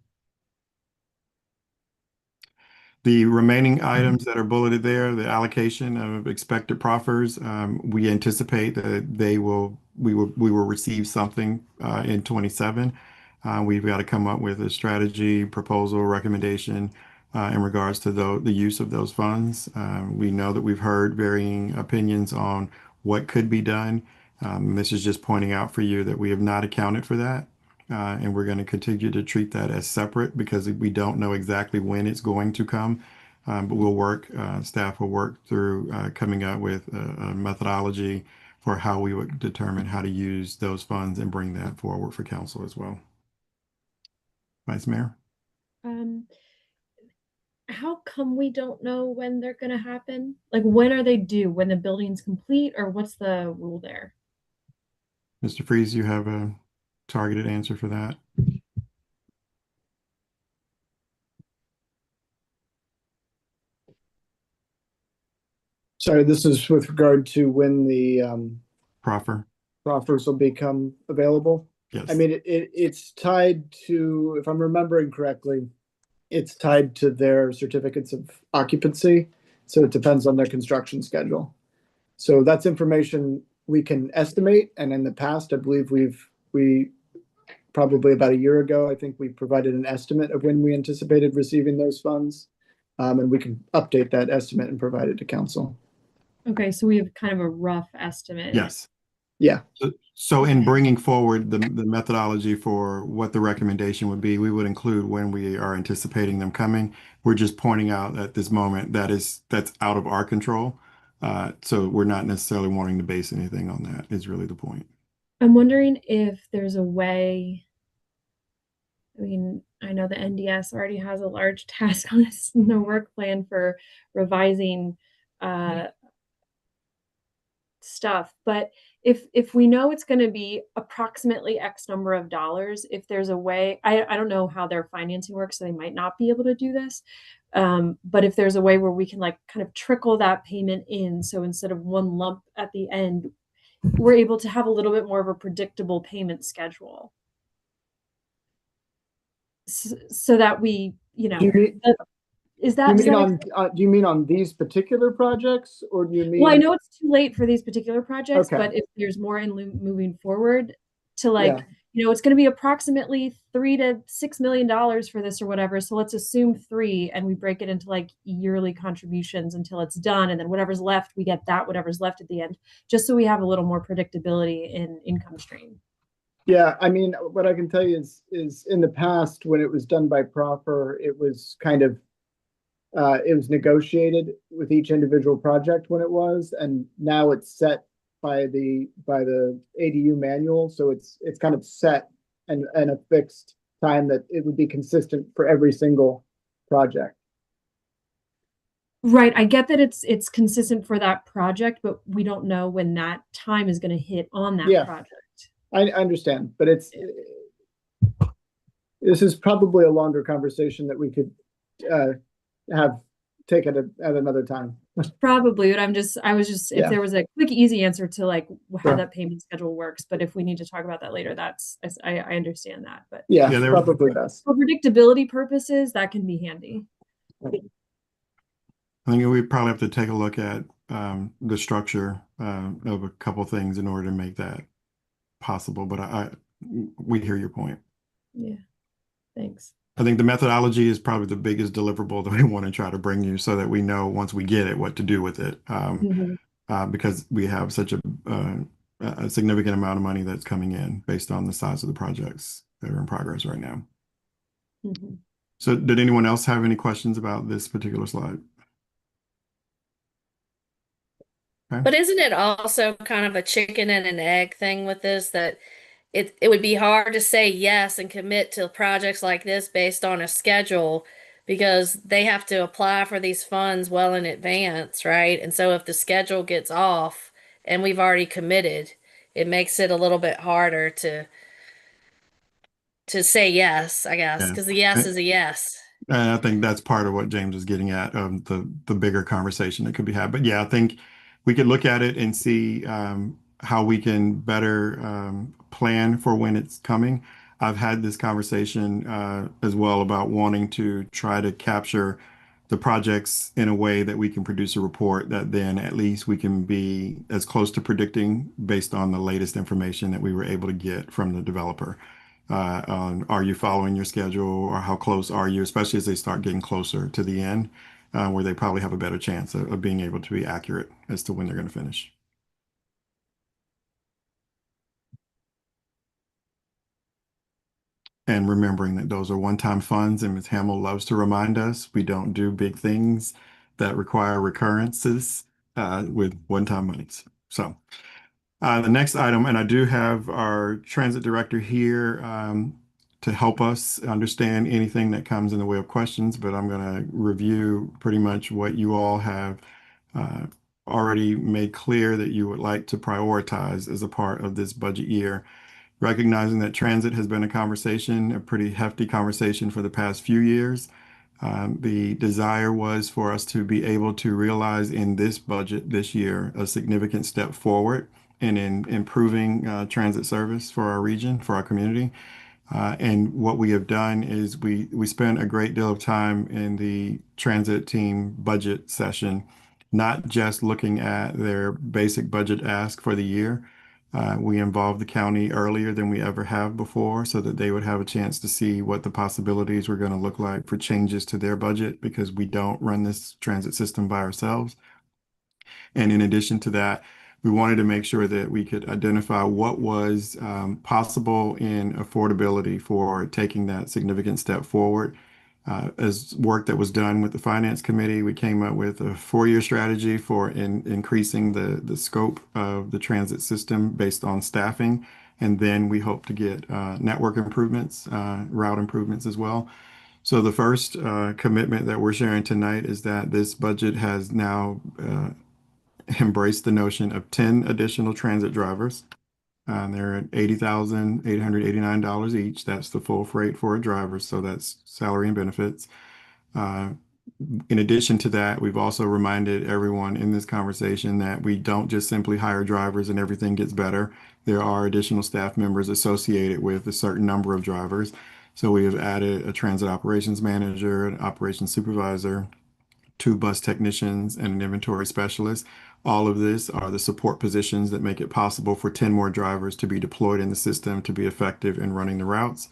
Speaker 5: The remaining items that are bulleted there, the allocation of expected proffers, we anticipate that we will receive something in 27. We've got to come up with a strategy, proposal, recommendation in regards to the use of those funds. We know that we've heard varying opinions on what could be done. This is just pointing out for you that we have not accounted for that. And we're going to continue to treat that as separate because we don't know exactly when it's going to come. But staff will work through coming up with a methodology for how we would determine how to use those funds and bring that forward for council as well. Vice Mayor?
Speaker 8: How come we don't know when they're gonna happen? Like, when are they due? When the building's complete, or what's the rule there?
Speaker 5: Mr. Freeze, you have a targeted answer for that?
Speaker 12: Sorry, this is with regard to when the
Speaker 5: Proffer?
Speaker 12: proffers will become available.
Speaker 5: Yes.
Speaker 12: I mean, it's tied to, if I'm remembering correctly, it's tied to their certificates of occupancy. So it depends on their construction schedule. So that's information we can estimate. And in the past, I believe we probably about a year ago, I think we provided an estimate of when we anticipated receiving those funds. And we can update that estimate and provide it to council.
Speaker 8: Okay, so we have kind of a rough estimate.
Speaker 5: Yes.
Speaker 12: Yeah.
Speaker 5: So in bringing forward the methodology for what the recommendation would be, we would include when we are anticipating them coming. We're just pointing out at this moment that's out of our control. So we're not necessarily wanting to base anything on that is really the point.
Speaker 8: I'm wondering if there's a way. I mean, I know the NDS already has a large task on the work plan for revising stuff, but if we know it's going to be approximately X number of dollars, if there's a way, I don't know how their financing works, so they might not be able to do this. But if there's a way where we can like kind of trickle that payment in, so instead of one lump at the end, we're able to have a little bit more of a predictable payment schedule. So that we, is that,
Speaker 12: do you mean on these particular projects, or do you mean?
Speaker 8: Well, I know it's too late for these particular projects,
Speaker 12: Okay.
Speaker 8: but if there's more in moving forward to like,
Speaker 12: Yeah.
Speaker 8: It's going to be approximately $3 to $6 million for this or whatever. So let's assume 3, and we break it into like yearly contributions until it's done. And then whatever's left, we get that, whatever's left at the end, just so we have a little more predictability in income stream.
Speaker 12: Yeah, I mean, what I can tell you is in the past, when it was done by proffer, it was kind of it was negotiated with each individual project when it was, and now it's set by the ADU manual. So it's kind of set and a fixed time that it would be consistent for every single project.
Speaker 8: Right. I get that it's consistent for that project, but we don't know when that time is going to hit on that project.
Speaker 12: I understand, but this is probably a longer conversation that we could have taken at another time.
Speaker 8: Probably, but I was just, if there was a quick, easy answer to like how that payment schedule works, but if we need to talk about that later, I understand that, but
Speaker 12: yeah, probably best.
Speaker 8: For predictability purposes, that can be handy.
Speaker 5: I think we probably have to take a look at the structure of a couple things in order to make that possible, but we hear your point.
Speaker 8: Yeah, thanks.
Speaker 5: I think the methodology is probably the biggest deliverable that we want to try to bring you so that we know once we get it what to do with it, because we have such a significant amount of money that's coming in based on the size of the projects that are in progress right now. So did anyone else have any questions about this particular slide? Okay.
Speaker 6: But isn't it also kind of a chicken and an egg thing with this, that it would be hard to say yes and commit to projects like this based on a schedule, because they have to apply for these funds well in advance, right? And so if the schedule gets off and we've already committed, it makes it a little bit harder to say yes, I guess, because the yes is a yes.
Speaker 5: And I think that's part of what James is getting at, the bigger conversation that could be had. But yeah, I think we could look at it and see how we can better plan for when it's coming. I've had this conversation as well about wanting to try to capture the projects in a way that we can produce a report that then at least we can be as close to predicting based on the latest information that we were able to get from the developer. On are you following your schedule or how close are you, especially as they start getting closer to the end, where they probably have a better chance of being able to be accurate as to when they're going to finish. And remembering that those are one-time funds, and Ms. Hamill loves to remind us, we don't do big things that require recurrences with one-time monies. So the next item, and I do have our transit director here to help us understand anything that comes in the way of questions, but I'm going to review pretty much what you all have already made clear that you would like to prioritize as a part of this budget year. Recognizing that transit has been a conversation, a pretty hefty conversation for the past few years. The desire was for us to be able to realize in this budget this year a significant step forward in improving transit service for our region, for our community. And what we have done is we spent a great deal of time in the transit team budget session, not just looking at their basic budget ask for the year. We involved the county earlier than we ever have before so that they would have a chance to see what the possibilities were going to look like for changes to their budget because we don't run this transit system by ourselves. And in addition to that, we wanted to make sure that we could identify what was possible in affordability for taking that significant step forward. As work that was done with the Finance Committee, we came up with a 4-year strategy for increasing the scope of the transit system based on staffing. And then we hope to get network improvements, route improvements as well. So the first commitment that we're sharing tonight is that this budget has now embraced the notion of 10 additional transit drivers. They're at $80,889 each. That's the full freight for a driver. So that's salary and benefits. In addition to that, we've also reminded everyone in this conversation that we don't just simply hire drivers and everything gets better. There are additional staff members associated with a certain number of drivers. So we have added a transit operations manager, an operations supervisor, 2 bus technicians, and an inventory specialist. All of this are the support positions that make it possible for 10 more drivers to be deployed in the system to be effective in running the routes.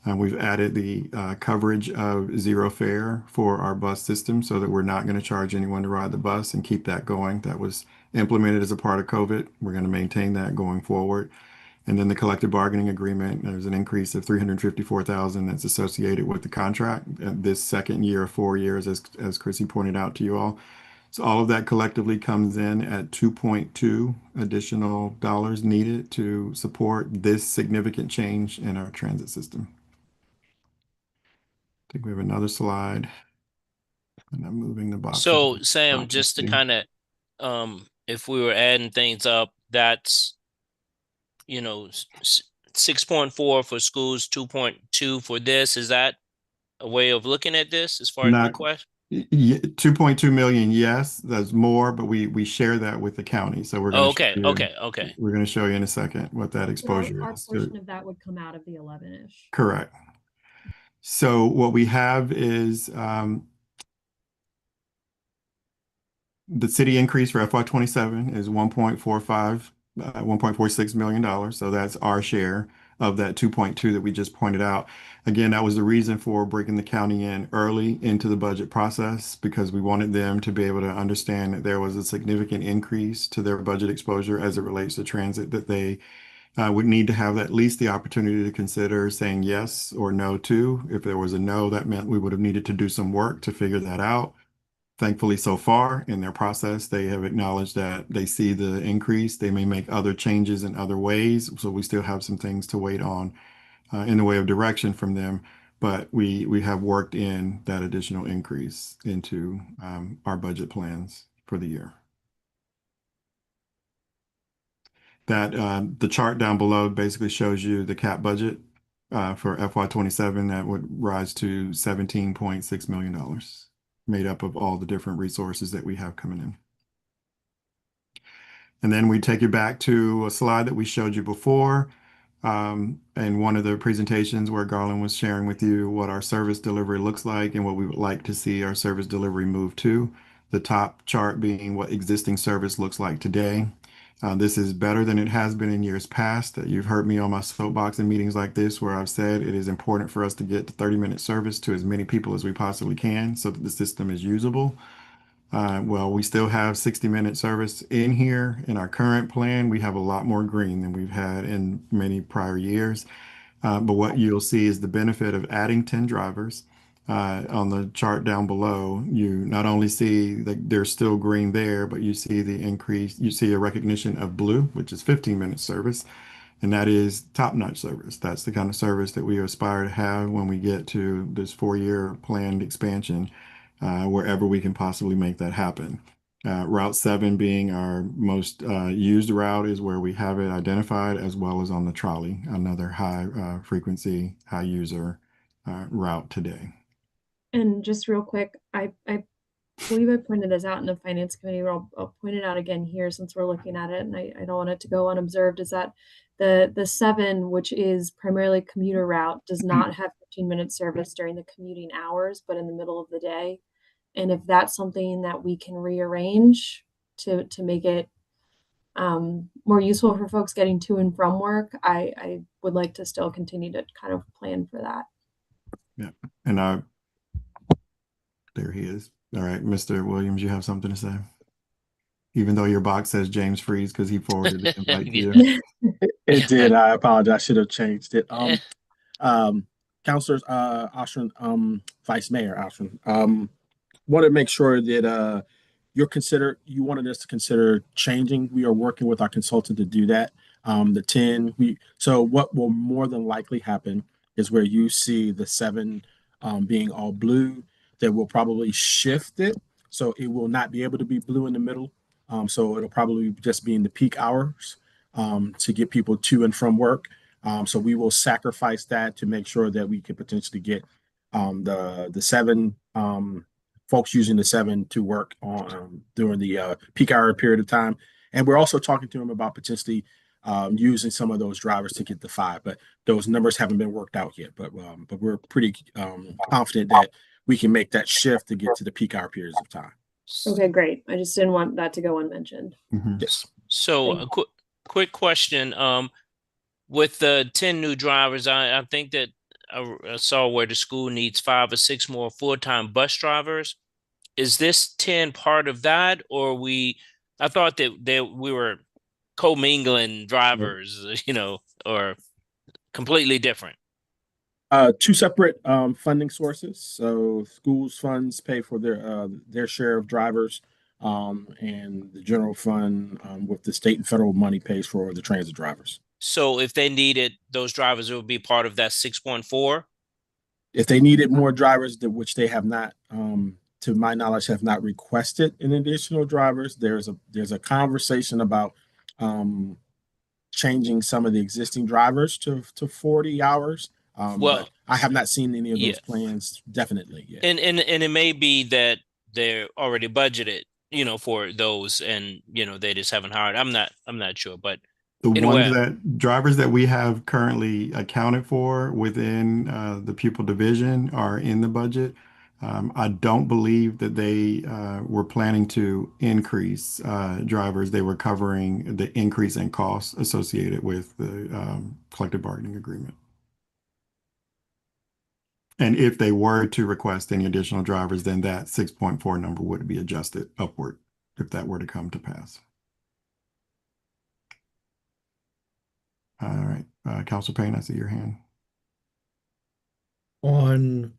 Speaker 5: We've added the coverage of zero fare for our bus system so that we're not going to charge anyone to ride the bus and keep that going. That was implemented as a part of COVID. We're going to maintain that going forward. And then the collective bargaining agreement, there's an increase of $354,000 that's associated with the contract this second year of 4 years, as Chrissy pointed out to you all. So all of that collectively comes in at 2.2 additional dollars needed to support this significant change in our transit system. I think we have another slide. And I'm moving the box.
Speaker 2: So Sam, just to kind of, if we were adding things up, that's, 6.4 for schools, 2.2 for this. Is that a way of looking at this as far as request?
Speaker 5: 2.2 million, yes, that's more, but we share that with the county. So we're going
Speaker 2: okay.
Speaker 5: We're going to show you in a second what that exposure
Speaker 8: Our
Speaker 5: is.
Speaker 8: portion of that would come out of the 11-ish.
Speaker 5: Correct. So what we have is the city increase for FY27 is $1.46 million. So that's our share of that 2.2 that we just pointed out. Again, that was the reason for breaking the county in early into the budget process because we wanted them to be able to understand that there was a significant increase to their budget exposure as it relates to transit, that they would need to have at least the opportunity to consider saying yes or no to. If there was a no, that meant we would have needed to do some work to figure that out. Thankfully, so far in their process, they have acknowledged that they see the increase. They may make other changes in other ways. So we still have some things to wait on in the way of direction from them. But we have worked in that additional increase into our budget plans for the year. That the chart down below basically shows you the cap budget for FY27, that would rise to $17.6 million, made up of all the different resources that we have coming in. And then we take you back to a slide that we showed you before, in one of the presentations where Garland was sharing with you what our service delivery looks like and what we would like to see our service delivery move to. The top chart being what existing service looks like today. This is better than it has been in years past. You've heard me on my soapbox in meetings like this where I've said it is important for us to get to 30-minute service to as many people as we possibly can so that the system is usable. Well, we still have 60-minute service in here. In our current plan, we have a lot more green than we've had in many prior years. But what you'll see is the benefit of adding 10 drivers. On the chart down below, you not only see that there's still green there, but you see the increase, you see a recognition of blue, which is 15-minute service. And that is top-notch service. That's the kind of service that we aspire to have when we get to this 4-year planned expansion, wherever we can possibly make that happen. Route 7 being our most used route is where we have it identified, as well as on the trolley, another high frequency, high user route today.
Speaker 8: And just real quick, I believe I pointed this out in the finance committee, but I'll point it out again here since we're looking at it, and I don't want it to go unobserved, is that the 7, which is primarily commuter route, does not have 15-minute service during the commuting hours, but in the middle of the day. And if that's something that we can rearrange to make it more useful for folks getting to and from work, I would like to still continue to kind of plan for that.
Speaker 5: Yeah, and there he is. All right, Mr. Williams, you have something to say? Even though your box says James Freeze because he forwarded the invite to you.
Speaker 13: It did. I apologize. I should have changed it. Councilors, Oshrin, Vice Mayor Oshrin, want to make sure that you wanted us to consider changing. We are working with our consultant to do that. The 10, so what will more than likely happen is where you see the 7 being all blue, that will probably shift it. So it will not be able to be blue in the middle. So it'll probably just be in the peak hours to get people to and from work. So we will sacrifice that to make sure that we can potentially get the 7 folks using the 7 to work on during the peak hour period of time. And we're also talking to them about potentially using some of those drivers to get the 5, but those numbers haven't been worked out yet. But we're pretty confident that we can make that shift to get to the peak hour periods of time.
Speaker 8: Okay, great. I just didn't want that to go unmentioned.
Speaker 13: Yes.
Speaker 2: So a quick question. With the 10 new drivers, I think that I saw where the school needs 5 or 6 more full-time bus drivers. Is this 10 part of that, or I thought that we were commingling drivers, or completely different?
Speaker 13: 2 separate funding sources. So schools funds pay for their share of drivers, and the general fund with the state and federal money pays for the transit drivers.
Speaker 2: So if they needed those drivers, it would be part of that 6.4?
Speaker 13: If they needed more drivers, which they have not, to my knowledge, have not requested an additional drivers, there's a conversation about changing some of the existing drivers to 40 hours. But I have not seen any of those plans definitely yet.
Speaker 2: And it may be that they're already budgeted, for those, and they just haven't hired. I'm not sure, but
Speaker 5: The drivers that we have currently accounted for within the pupil division are in the budget. I don't believe that they were planning to increase drivers. They were covering the increase in costs associated with the collective bargaining agreement. And if they were to request any additional drivers, then that 6.4 number would be adjusted upward if that were to come to pass. All right, Councilor Payne, I see your hand.
Speaker 9: On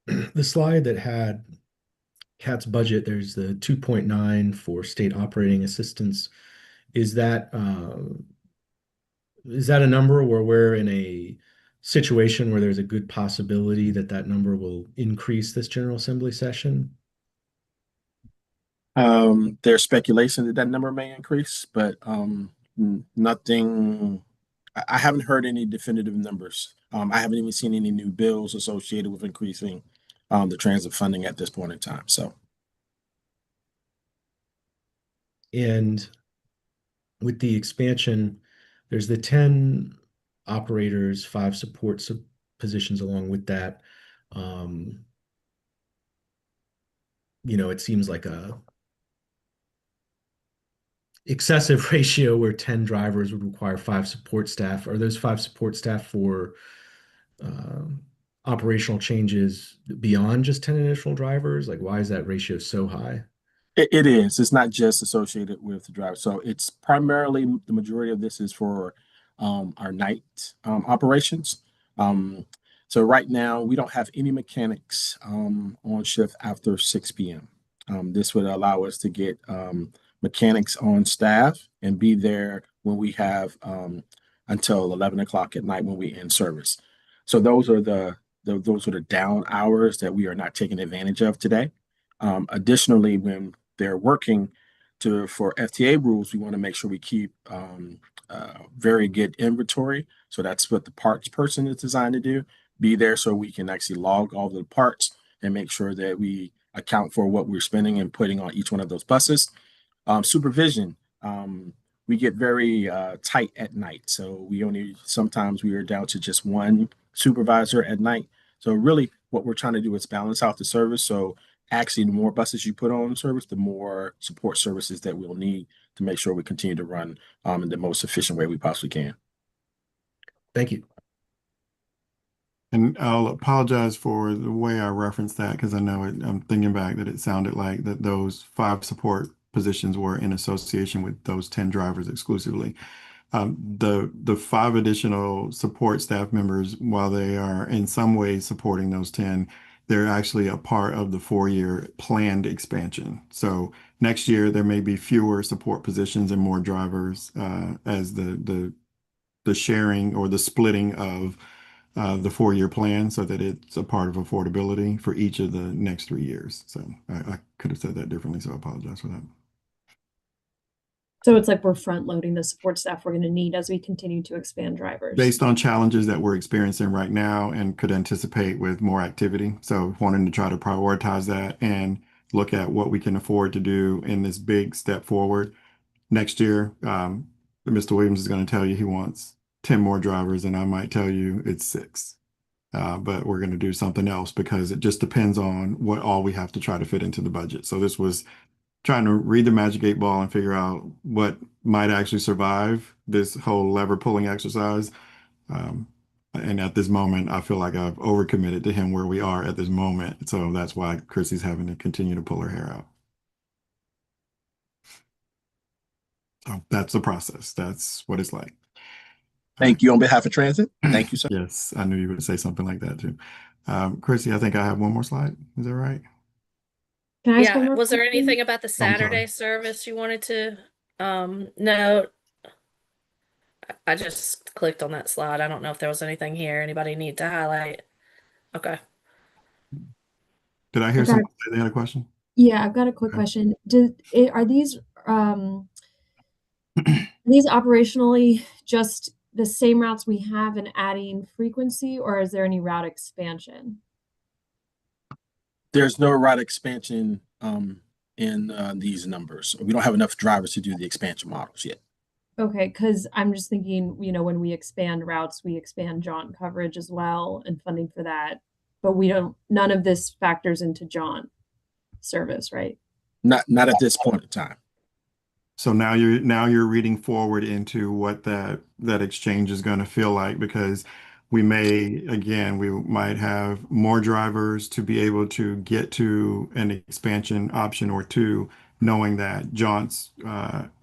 Speaker 9: the slide that had CAT's budget, there's the 2.9 for state operating assistance. Is that a number where we're in a situation where there's a good possibility that number will increase this General Assembly session?
Speaker 13: There's speculation that number may increase, but nothing. I haven't heard any definitive numbers I haven't even seen any new bills associated with increasing the transit funding at this point in time. So,
Speaker 9: And with the expansion, there's the 10 operators, 5 support positions along with that. It seems like a excessive ratio where 10 drivers would require 5 support staff. Are those 5 support staff for operational changes beyond just 10 additional drivers? Like, why is that ratio so high?
Speaker 13: it is. It's not just associated with the driver. So it's primarily the majority of this is for our night operations. So right now we don't have any mechanics on shift after 6 p.m. This would allow us to get mechanics on staff and be there when we have until 11 o'clock at night when we end service. So those are the down hours that we are not taking advantage of today. Additionally, when they're working for FTA rules, we want to make sure we keep very good inventory. So that's what the parts person is designed to do. Be there so we can actually log all the parts and make sure that we account for what we're spending and putting on each one of those buses. Supervision, we get very tight at night. So sometimes we are down to just one supervisor at night. So really what we're trying to do is balance out the service. So actually, the more buses you put on service, the more support services that we'll need to make sure we continue to run in the most efficient way we possibly can.
Speaker 9: Thank you.
Speaker 5: And I'll apologize for the way I referenced that because I know I'm thinking back that it sounded like that those 5 support positions were in association with those 10 drivers exclusively. The 5 additional support staff members, while they are in some ways supporting those 10, they're actually a part of the 4-year planned expansion. So next year there may be fewer support positions and more drivers as the sharing or the splitting of the 4-year plan so that it's a part of affordability for each of the next 3 years. So I could have said that differently, so I apologize for that.
Speaker 8: So it's like we're front loading the support staff we're going to need as we continue to expand drivers.
Speaker 5: Based on challenges that we're experiencing right now and could anticipate with more activity. So wanting to try to prioritize that and look at what we can afford to do in this big step forward. Next year, Mr. Williams is going to tell you he wants 10 more drivers, and I might tell you it's 6. But we're going to do something else because it just depends on what all we have to try to fit into the budget. So this was trying to read the magic 8 ball and figure out what might actually survive this whole lever pulling exercise. And at this moment, I feel like I've overcommitted to him where we are at this moment. So that's why Chrissy's having to continue to pull her hair out. So that's the process. That's what it's like.
Speaker 13: Thank you on behalf of Transit. Thank you, sir.
Speaker 5: Yes, I knew you would say something like that too. Chrissy, I think I have one more slide. Is that right?
Speaker 8: Can I ask one
Speaker 6: Yeah,
Speaker 8: more
Speaker 6: was there
Speaker 8: question?
Speaker 6: anything about the
Speaker 5: sorry.
Speaker 6: Saturday service you wanted to note? I just clicked on that slide. I don't know if there was anything here anybody need to highlight. Okay.
Speaker 5: Did I hear
Speaker 8: Okay.
Speaker 5: someone say they had a question?
Speaker 8: Yeah, I've got a quick
Speaker 5: Okay.
Speaker 8: question. Are these operationally just the same routes we have and adding frequency, or is there any route expansion?
Speaker 13: There's no route expansion in these numbers. We don't have enough drivers to do the expansion models yet.
Speaker 8: Okay, because I'm just thinking, when we expand routes, we expand jaunt coverage as well and funding for that. But none of this factors into jaunt service, right?
Speaker 13: Not at this point in time.
Speaker 5: So now you're reading forward into what that exchange is going to feel like, because we might have more drivers to be able to get to an expansion option or two, knowing that John's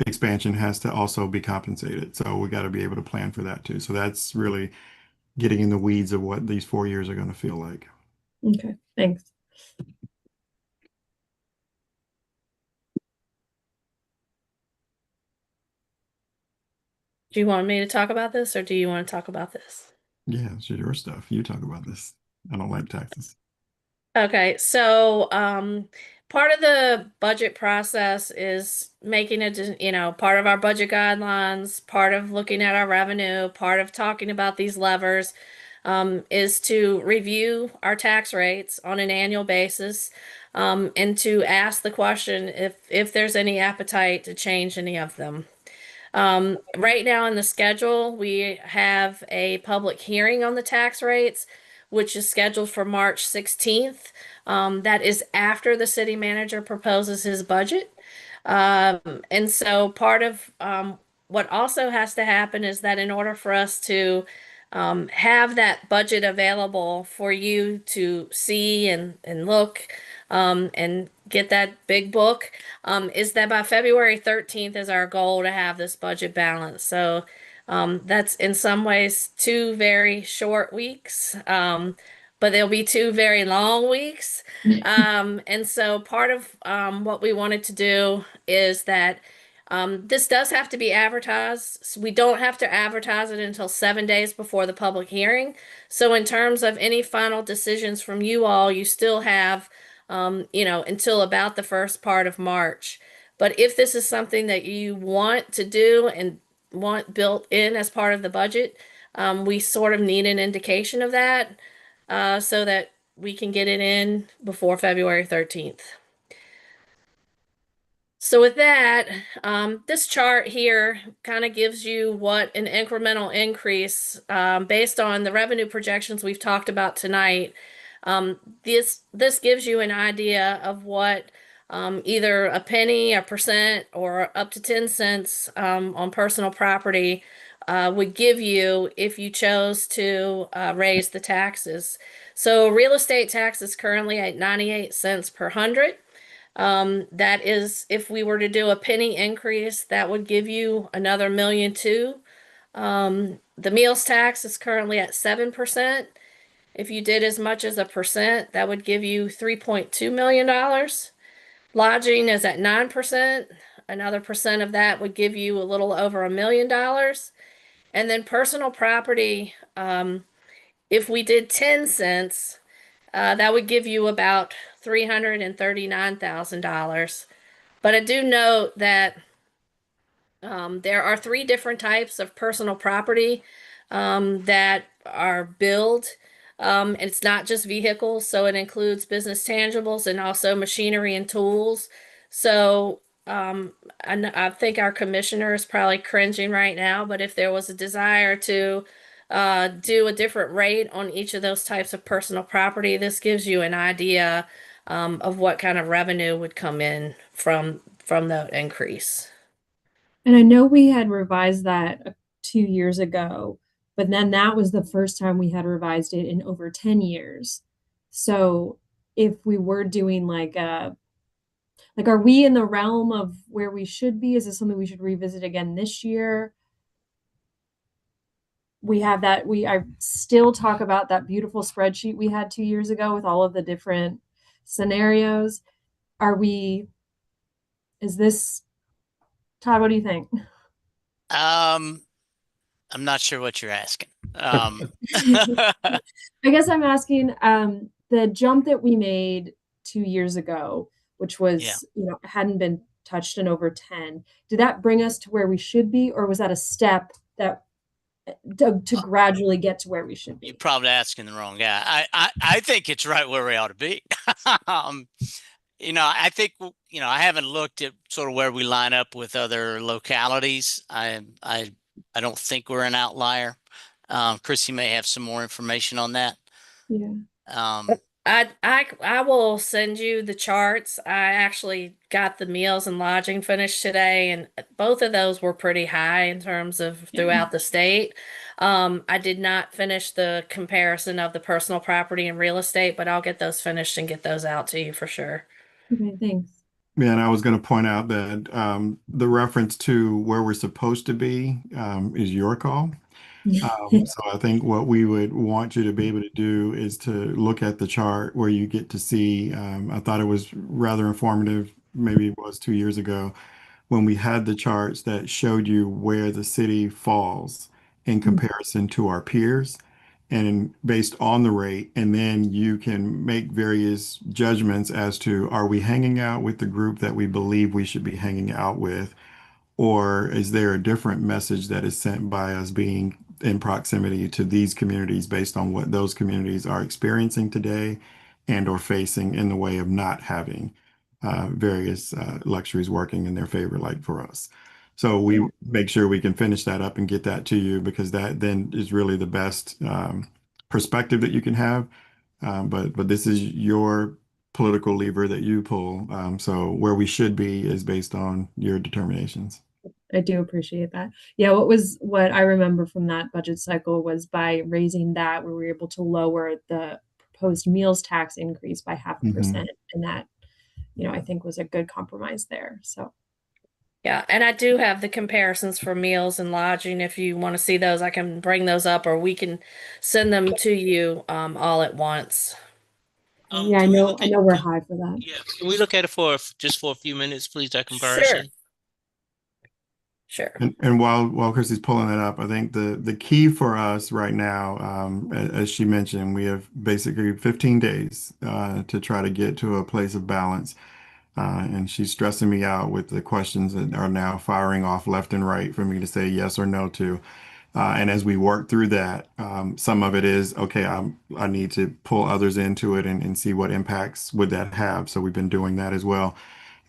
Speaker 5: expansion has to also be compensated. So we got to be able to plan for that too. So that's really getting in the weeds of what these 4 years are going to feel like.
Speaker 8: Okay, thanks.
Speaker 6: Do you want me to talk about this or do you want to talk about this?
Speaker 5: Yeah, it's your stuff. You talk about this. I don't like taxes.
Speaker 6: Okay, so part of the budget process is making it, part of our budget guidelines, part of looking at our revenue, part of talking about these levers. is to review our tax rates on an annual basis, and to ask the question if there's any appetite to change any of them. Right now in the schedule, we have a public hearing on the tax rates, which is scheduled for March 16th. That is after the city manager proposes his budget. And so part of what also has to happen is that in order for us to have that budget available for you to see and look and get that big book, is that by February 13th is our goal to have this budget balanced. So that's in some ways 2 very short weeks, but there'll be 2 very long weeks. And so part of what we wanted to do is that this does have to be advertised. So we don't have to advertise it until 7 days before the public hearing. So in terms of any final decisions from you all, you still have, until about the first part of March. But if this is something that you want to do and want built in as part of the budget, we sort of need an indication of that, so that we can get it in before February 13th. So with that, this chart here kind of gives you what an incremental increase, based on the revenue projections we've talked about tonight. This gives you an idea of what either a penny, a percent, or up to 10 cents on personal property would give you if you chose to raise the taxes. So real estate tax is currently at 98 cents per hundred. That is, if we were to do a penny increase, that would give you another 1,200,000. The meals tax is currently at 7%. If you did as much as a percent, that would give you $3.2 million. Lodging is at 9%. Another percent of that would give you a little over $1 million. And then personal property, if we did 10 cents, that would give you about $339,000. But I do note that there are 3 different types of personal property that are billed. It's not just vehicles, so it includes business tangibles and also machinery and tools. So I think our commissioner is probably cringing right now, but if there was a desire to do a different rate on each of those types of personal property, this gives you an idea of what kind of revenue would come in from the increase.
Speaker 8: And I know we had revised that 2 years ago, but then that was the first time we had revised it in over 10 years. So if we were doing like are we in the realm of where we should be? Is this something we should revisit again this year? We have that, I still talk about that beautiful spreadsheet we had 2 years ago with all of the different scenarios. Is this, Todd, what do you think?
Speaker 10: I'm not sure what you're asking.
Speaker 8: I guess I'm asking, the jump that we made 2 years ago, which was, hadn't been touched in over 10, did that bring us to where we should be, or was that a step that to gradually get to where we should be?
Speaker 10: You're probably asking the wrong guy. I think it's right where we ought to be. I think, I haven't looked at sort of where we line up with other localities. I don't think we're an outlier. Chrissy may have some more information on that.
Speaker 8: Yeah.
Speaker 6: I will send you the charts. I actually got the meals and lodging finished today, and both of those were pretty high in terms of throughout the state. I did not finish the comparison of the personal property and real estate, but I'll get those finished and get those out to you for sure.
Speaker 8: Okay, thanks.
Speaker 5: Yeah, and I was going to point out that the reference to where we're supposed to be is your call. So I think what we would want you to be able to do is to look at the chart where you get to see, I thought it was rather informative, maybe it was 2 years ago, when we had the charts that showed you where the city falls in comparison to our peers and based on the rate. And then you can make various judgments as to, are we hanging out with the group that we believe we should be hanging out with? Or is there a different message that is sent by us being in proximity to these communities based on what those communities are experiencing today and or facing in the way of not having various luxuries working in their favor, like for us. So we make sure we can finish that up and get that to you, because that then is really the best perspective that you can have. But this is your political lever that you pull. So where we should be is based on your determinations.
Speaker 8: I do appreciate that. Yeah, what I remember from that budget cycle was by raising that, we were able to lower the proposed meals tax increase by 0.5%. And that, I think was a good compromise there. So
Speaker 6: Yeah, and I do have the comparisons for meals and lodging. If you want to see those, I can bring those up, or we can send them to you all at once.
Speaker 8: yeah, I know we're high for that.
Speaker 2: Yeah, can we look at it just for a few minutes, please, that
Speaker 6: Sure.
Speaker 2: comparison?
Speaker 6: Sure.
Speaker 5: And while Chrissy's pulling that up, I think the key for us right now, as she mentioned, we have basically 15 days to try to get to a place of balance. And she's stressing me out with the questions that are now firing off left and right for me to say yes or no to. And as we work through that, some of it is, okay, I need to pull others into it and see what impacts would that have. So we've been doing that as well.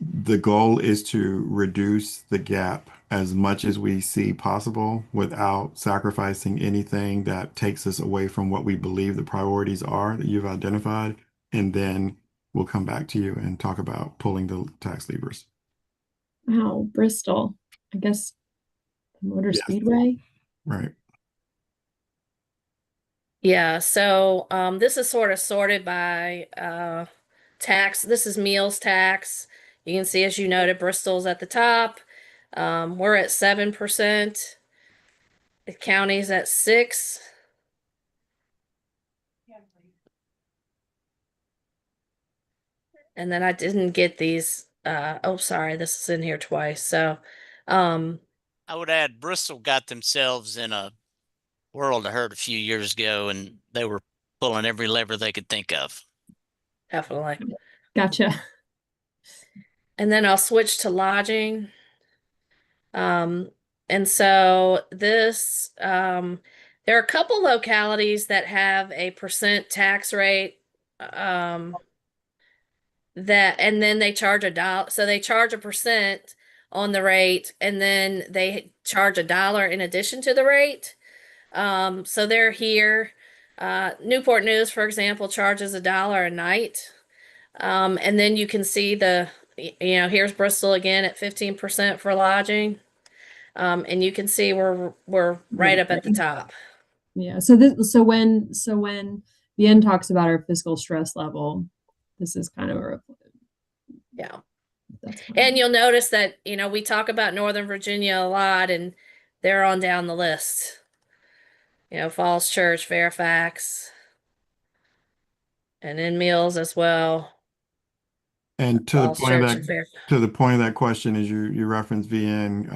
Speaker 5: The goal is to reduce the gap as much as we see possible without sacrificing anything that takes us away from what we believe the priorities are that you've identified. And then we'll come back to you and talk about pulling the tax levers.
Speaker 8: Wow, Bristol. I guess the Motor
Speaker 5: Yes.
Speaker 8: Speedway.
Speaker 5: Right.
Speaker 6: Yeah, so this is sort of sorted by tax. This is meals tax. You can see, as you noted, Bristol's at the top. We're at 7%. The county's at 6%. And then I didn't get these. Oh, sorry, this is in here twice. So
Speaker 10: I would add Bristol got themselves in a world of hurt a few years ago, and they were pulling every lever they could think of.
Speaker 6: definitely.
Speaker 8: Gotcha.
Speaker 6: And then I'll switch to lodging. And so this, there are a couple localities that have a percent tax rate, and then they charge $1. So they charge 1% on the rate, and then they charge $1 in addition to the rate. So they're here. Newport News, for example, charges $1 a night. And then you can see here's Bristol again at 15% for lodging. And you can see we're right up at the top.
Speaker 8: Yeah. So when BN talks about our fiscal stress level, this is kind of a
Speaker 6: Yeah.
Speaker 8: that's fine.
Speaker 6: And you'll notice that, we talk about Northern Virginia a lot, and they're on down the list. Falls Church, Fairfax, and in Mills as well.
Speaker 5: And to
Speaker 6: Falls
Speaker 5: the point of
Speaker 6: Church and
Speaker 5: that,
Speaker 6: Fairfax.
Speaker 5: to the point of that question, is you reference VN,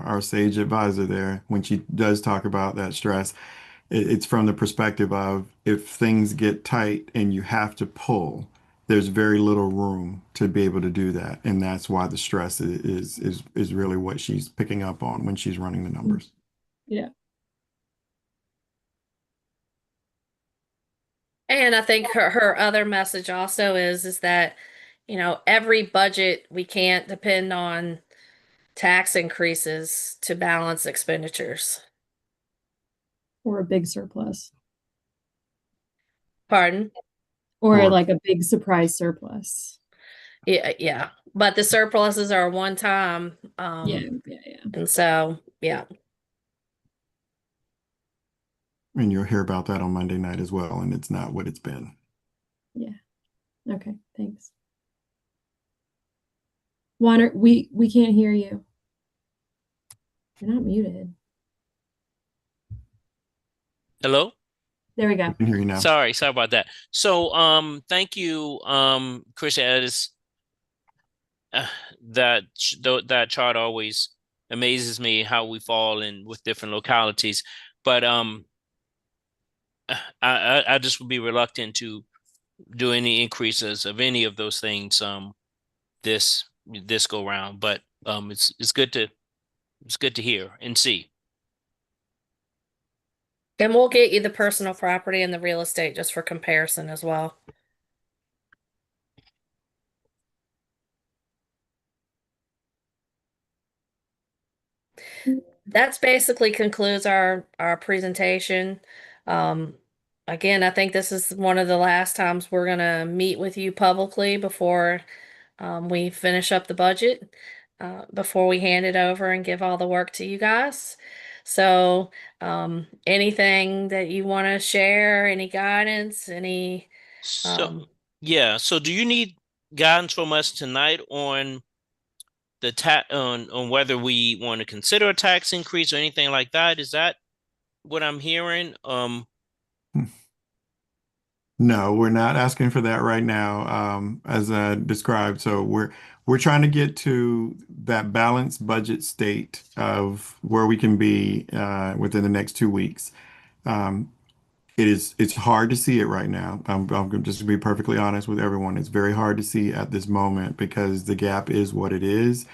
Speaker 5: our sage advisor there, when she does talk about that stress, it's from the perspective of, if things get tight and you have to pull, there's very little room to be able to do that, and that's why the stress is really what she's picking up on when she's running the numbers.
Speaker 8: Yeah.
Speaker 6: And I think her other message also is that, every budget, we can't depend on tax increases to balance expenditures.
Speaker 8: Or a big surplus.
Speaker 6: Pardon?
Speaker 8: Or like a big surprise surplus.
Speaker 6: Yeah. But the surpluses are one time.
Speaker 8: Yeah.
Speaker 6: And so, yeah.
Speaker 5: And you'll hear about that on Monday night as well, and it's not what it's been.
Speaker 8: Yeah. Okay, thanks. Warner, we can't hear you. You're not muted.
Speaker 2: Hello?
Speaker 8: There we go.
Speaker 5: I can hear you now.
Speaker 2: Sorry about that. So, thank you, Chris. That chart always amazes me how we fall in with different localities. But I just would be reluctant to do any increases of any of those things this go round. But it's good to hear and see.
Speaker 6: And we'll get you the personal property and the real estate just for comparison as well. That's basically concludes our presentation. Again, I think this is one of the last times we're gonna meet with you publicly before we finish up the budget, before we hand it over and give all the work to you guys. So, anything that you want to share, any guidance, any,
Speaker 2: So, yeah. So do you need guidance from us tonight on the on whether we want to consider a tax increase or anything like that? Is that what I'm hearing?
Speaker 5: No, we're not asking for that right now, as I described. So we're trying to get to that balanced budget state of where we can be within the next 2 weeks. It's hard to see it right now. I'm just to be perfectly honest with everyone. It's very hard to see at this moment because the gap is what it is.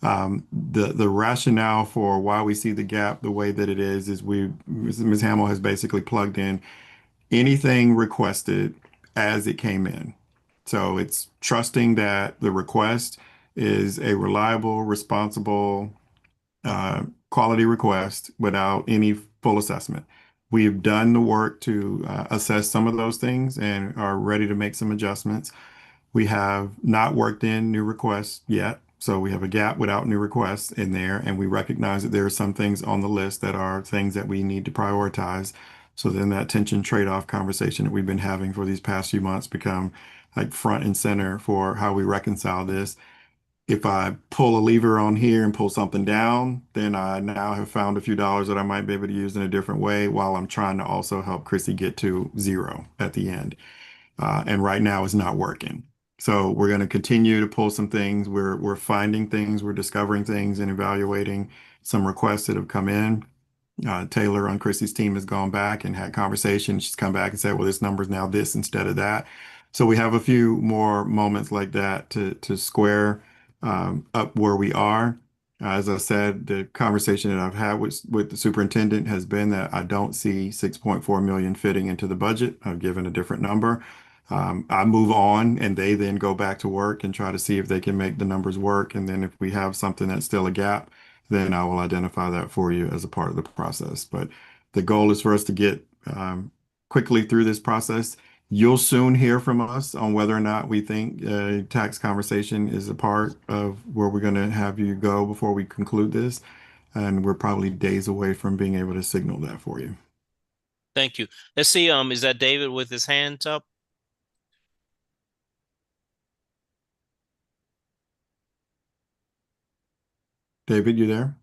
Speaker 5: The rationale for why we see the gap the way that it is Ms. Hamill has basically plugged in anything requested as it came in. So it's trusting that the request is a reliable, responsible, quality request without any full assessment. We've done the work to assess some of those things and are ready to make some adjustments. We have not worked in new requests yet. So we have a gap without new requests in there, and we recognize that there are some things on the list that are things that we need to prioritize. So then that tension trade-off conversation that we've been having for these past few months become like front and center for how we reconcile this. If I pull a lever on here and pull something down, then I now have found a few dollars that I might be able to use in a different way while I'm trying to also help Chrissy get to zero at the end. And right now it's not working. So we're going to continue to pull some things. We're finding things, we're discovering things and evaluating some requests that have come in. Taylor on Chrissy's team has gone back and had conversations. She's come back and said, well, this number is now this instead of that. So we have a few more moments like that to square up where we are. As I said, the conversation that I've had with the superintendent has been that I don't see 6.4 million fitting into the budget. I've given a different number. I move on and they then go back to work and try to see if they can make the numbers work. And then if we have something that's still a gap, then I will identify that for you as a part of the process. But the goal is for us to get quickly through this process. You'll soon hear from us on whether or not we think tax conversation is a part of where we're going to have you go before we conclude this. And we're probably days away from being able to signal that for you.
Speaker 2: Thank you. Let's see. Is that David with his hands up?
Speaker 5: David, you there?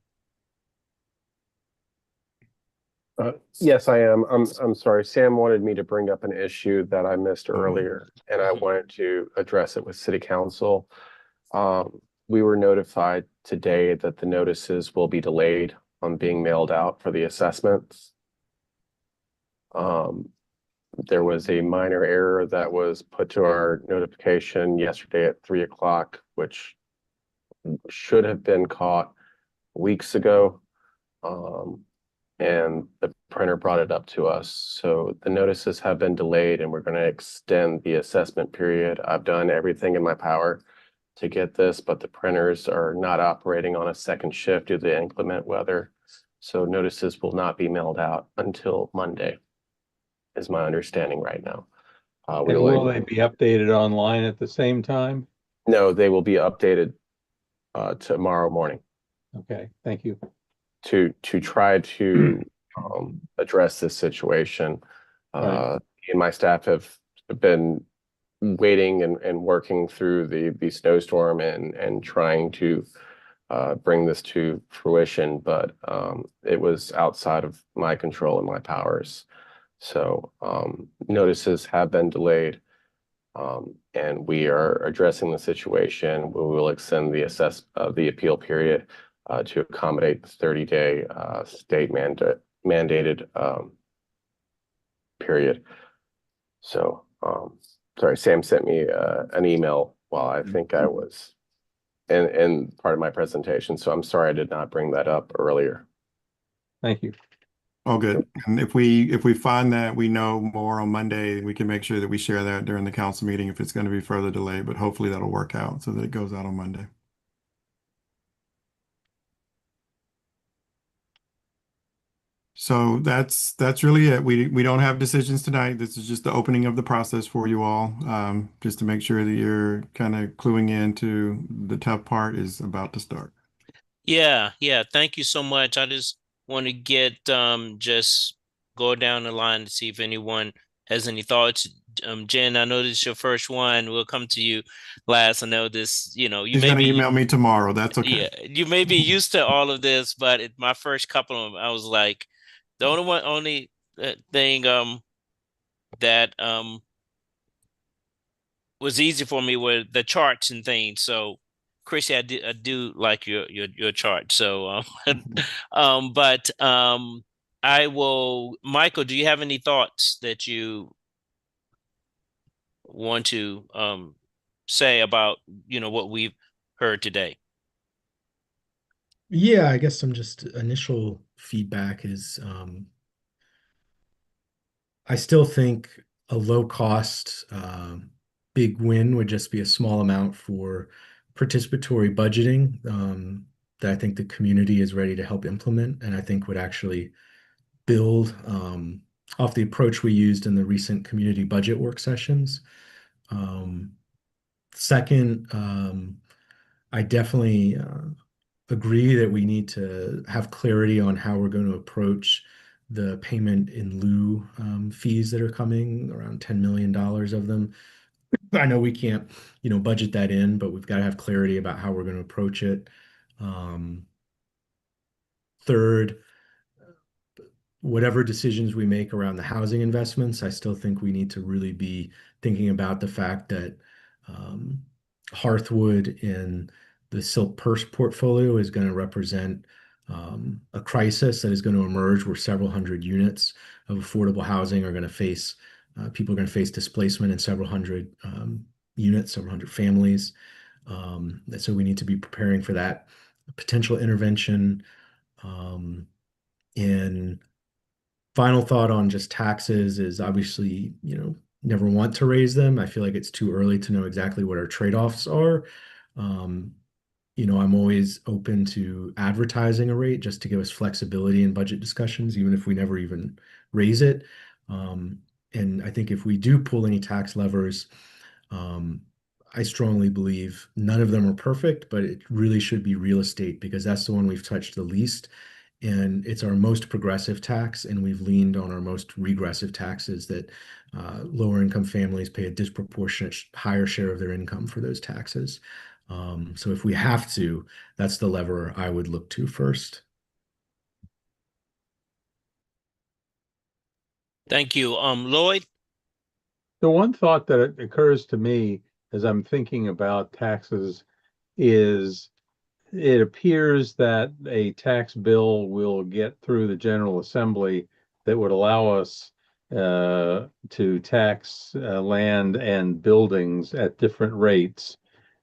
Speaker 7: Yes, I am. I'm sorry. Sam wanted me to bring up an issue that I missed earlier, and I wanted to address it with City Council. We were notified today that the notices will be delayed on being mailed out for the assessments. There was a minor error that was put to our notification yesterday at 3 o'clock, which should have been caught weeks ago. And the printer brought it up to us. So the notices have been delayed and we're going to extend the assessment period. I've done everything in my power to get this, but the printers are not operating on a second shift due to the inclement weather. So notices will not be mailed out until Monday, is my understanding right now.
Speaker 1: And will they be updated online at the same time?
Speaker 7: No, they will be updated tomorrow morning.
Speaker 1: Okay, thank you.
Speaker 7: To try to address this situation.
Speaker 1: Right.
Speaker 7: And my staff have been waiting and working through the snowstorm and trying to bring this to fruition, but it was outside of my control and my powers. So notices have been delayed, and we are addressing the situation. We will extend the appeal period to accommodate the 30-day state mandated period. So, sorry, Sam sent me an email while I think I was in part of my presentation. So I'm sorry I did not bring that up earlier.
Speaker 1: Thank you.
Speaker 5: All good. And if we find that we know more on Monday, we can make sure that we share that during the council meeting if it's going to be further delayed, but hopefully that'll work out so that it goes out on Monday. So that's really it. We don't have decisions tonight. This is just the opening of the process for you all, just to make sure that you're kind of cluing into the tough part is about to start.
Speaker 2: Yeah, yeah. Thank you so much. I just want to get just go down the line to see if anyone has any thoughts. Jen, I know this is your first one. We'll come to you last. I know this, you
Speaker 5: He's
Speaker 2: may
Speaker 5: going to
Speaker 2: be
Speaker 5: email me tomorrow. That's okay.
Speaker 2: yeah, you may be used to all of this, but my first couple of them, I was like, the only thing that was easy for me were the charts and things. So, Chrissy, I do like your chart. So, but I will. Michael, do you have any thoughts that you want to say about what we've heard today?
Speaker 9: Yeah, I guess some just initial feedback is I still think a low cost big win would just be a small amount for participatory budgeting that I think the community is ready to help implement, and I think would actually build off the approach we used in the recent community budget work sessions. Second, I definitely agree that we need to have clarity on how we're going to approach the payment in lieu fees that are coming, around $10 million of them. I know we can't, budget that in, but we've got to have clarity about how we're going to approach it. Third, whatever decisions we make around the housing investments, I still think we need to really be thinking about the fact that Hearthwood in the Silk Purse portfolio is going to represent a crisis that is going to emerge where several hundred units of affordable housing are going to face, people are going to face displacement in several hundred units, several hundred families. So we need to be preparing for that potential intervention. And final thought on just taxes is obviously, never want to raise them. I feel like it's too early to know exactly what our trade-offs are. I'm always open to advertising a rate just to give us flexibility in budget discussions, even if we never even raise it. And I think if we do pull any tax levers, I strongly believe none of them are perfect, but it really should be real estate because that's the one we've touched the least. And it's our most progressive tax, and we've leaned on our most regressive taxes that lower income families pay a disproportionate higher share of their income for those taxes. So if we have to, that's the lever I would look to first.
Speaker 2: Thank you. Lloyd?
Speaker 1: The one thought that occurs to me as I'm thinking about taxes is it appears that a tax bill will get through the General Assembly that would allow us to tax land and buildings at different rates.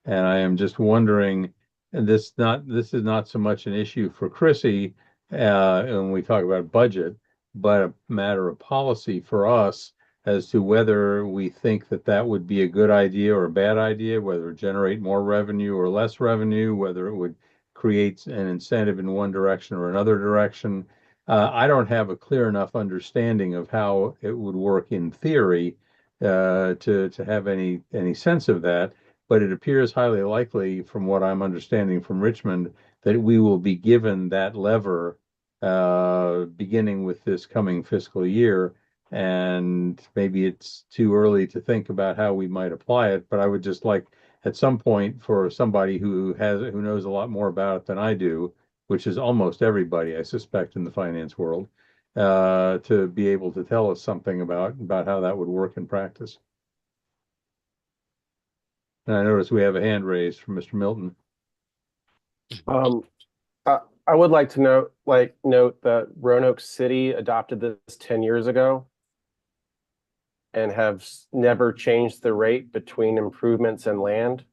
Speaker 1: And I am just wondering, and this is not so much an issue for Chrissy when we talk about budget, but a matter of policy for us as to whether we think that that would be a good idea or a bad idea, whether it generate more revenue or less revenue, whether it would create an incentive in one direction or another direction. I don't have a clear enough understanding of how it would work in theory to have any sense of that, but it appears highly likely, from what I'm understanding from Richmond, that we will be given that lever beginning with this coming fiscal year. And maybe it's too early to think about how we might apply it, but I would just like at some point for somebody who knows a lot more about it than I do, which is almost everybody, I suspect, in the finance world, to be able to tell us something about how that would work in practice. And I notice we have a hand raised from Mr. Milton.
Speaker 7: I would like to note that Roanoke City adopted this 10 years ago and have never changed the rate between improvements and land.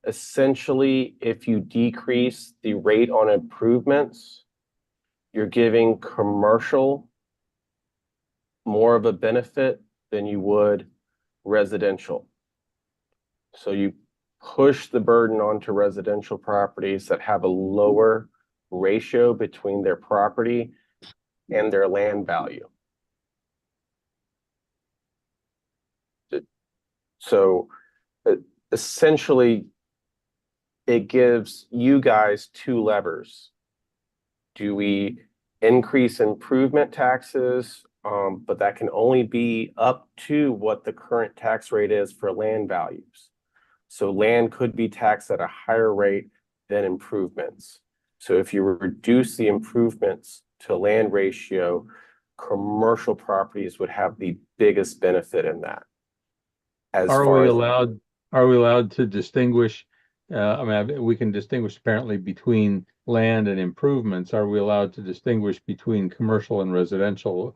Speaker 7: Essentially, if you decrease the rate on improvements, you're giving commercial more of a benefit than you would residential. So you push the burden onto residential properties that have a lower ratio between their property and their land value. So essentially, it gives you guys two levers. Do we increase improvement taxes? But that can only be up to what the current tax rate is for land values. So land could be taxed at a higher rate than improvements. So if you reduce the improvements to land ratio, commercial properties would have the biggest benefit in that.
Speaker 1: Are we allowed to distinguish? I mean, we can distinguish apparently between land and improvements. Are we allowed to distinguish between commercial and residential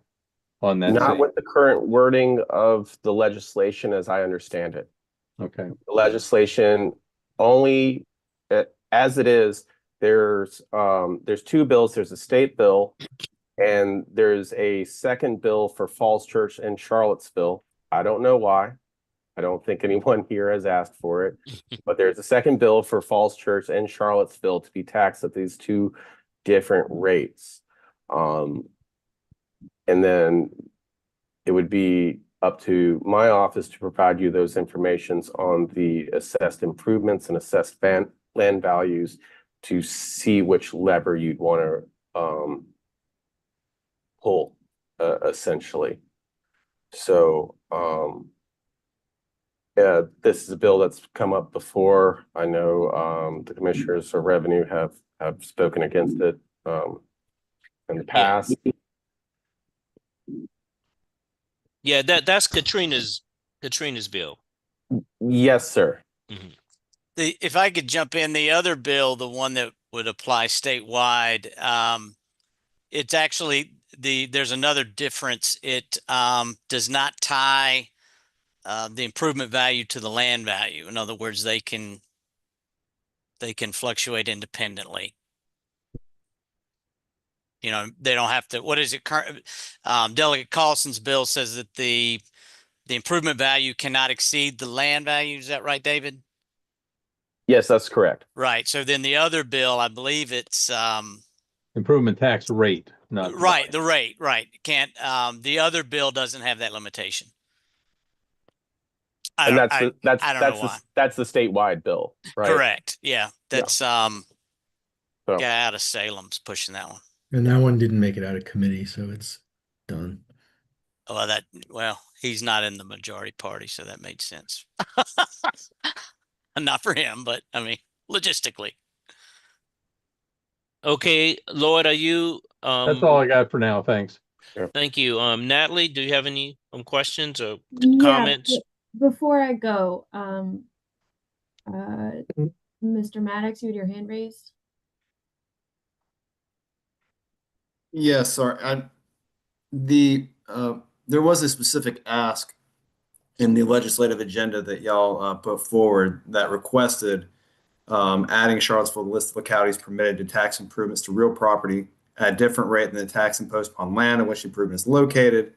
Speaker 1: on that?
Speaker 7: Not with the current wording of the legislation, as I understand it.
Speaker 1: Okay.
Speaker 7: The legislation only, as it is, there's two bills. There's a state bill, and there's a second bill for Falls Church and Charlottesville. I don't know why. I don't think anyone here has asked for it, but there's a second bill for Falls Church and Charlottesville to be taxed at these two different rates. And then it would be up to my office to provide you those informations on the assessed improvements and assessed land values to see which lever you'd want to pull, essentially. So, this is a bill that's come up before. I know the commissioners of revenue have spoken against it in the past.
Speaker 2: Yeah, that's Katrina's bill.
Speaker 7: Yes, sir.
Speaker 2: Mhm.
Speaker 10: If I could jump in, the other bill, the one that would apply statewide, it's actually there's another difference. It does not tie the improvement value to the land value. In other words, they can fluctuate independently. You know, they don't have to. What is it? Delegate Carlson's bill says that the improvement value cannot exceed the land value. Is that right, David?
Speaker 7: Yes, that's correct.
Speaker 10: Right. So then the other bill, I believe it's
Speaker 1: Improvement tax rate, not
Speaker 10: right. The rate, right? Can't. The other bill doesn't have that limitation.
Speaker 7: And that's
Speaker 10: I don't know why.
Speaker 7: That's the statewide bill, right?
Speaker 10: Correct. Yeah. That's
Speaker 7: So.
Speaker 10: guy out of Salem's pushing that one.
Speaker 9: And that one didn't make it out of committee, so it's done.
Speaker 10: Well, he's not in the majority party, so that made sense. Not for him, but I mean, logistically.
Speaker 2: Okay, Lloyd, are you?
Speaker 1: That's all I got for now. Thanks.
Speaker 2: Thank you. Natalie, do you have any questions or
Speaker 8: Yeah,
Speaker 2: comments?
Speaker 8: before I go, Mr. Maddox, you had your hand raised.
Speaker 14: Yes, sorry. There was a specific ask in the legislative agenda that y'all put forward that requested adding Charlottesville to the list of localities permitted to tax improvements to real property at a different rate than the tax imposed upon land in which the improvement is located,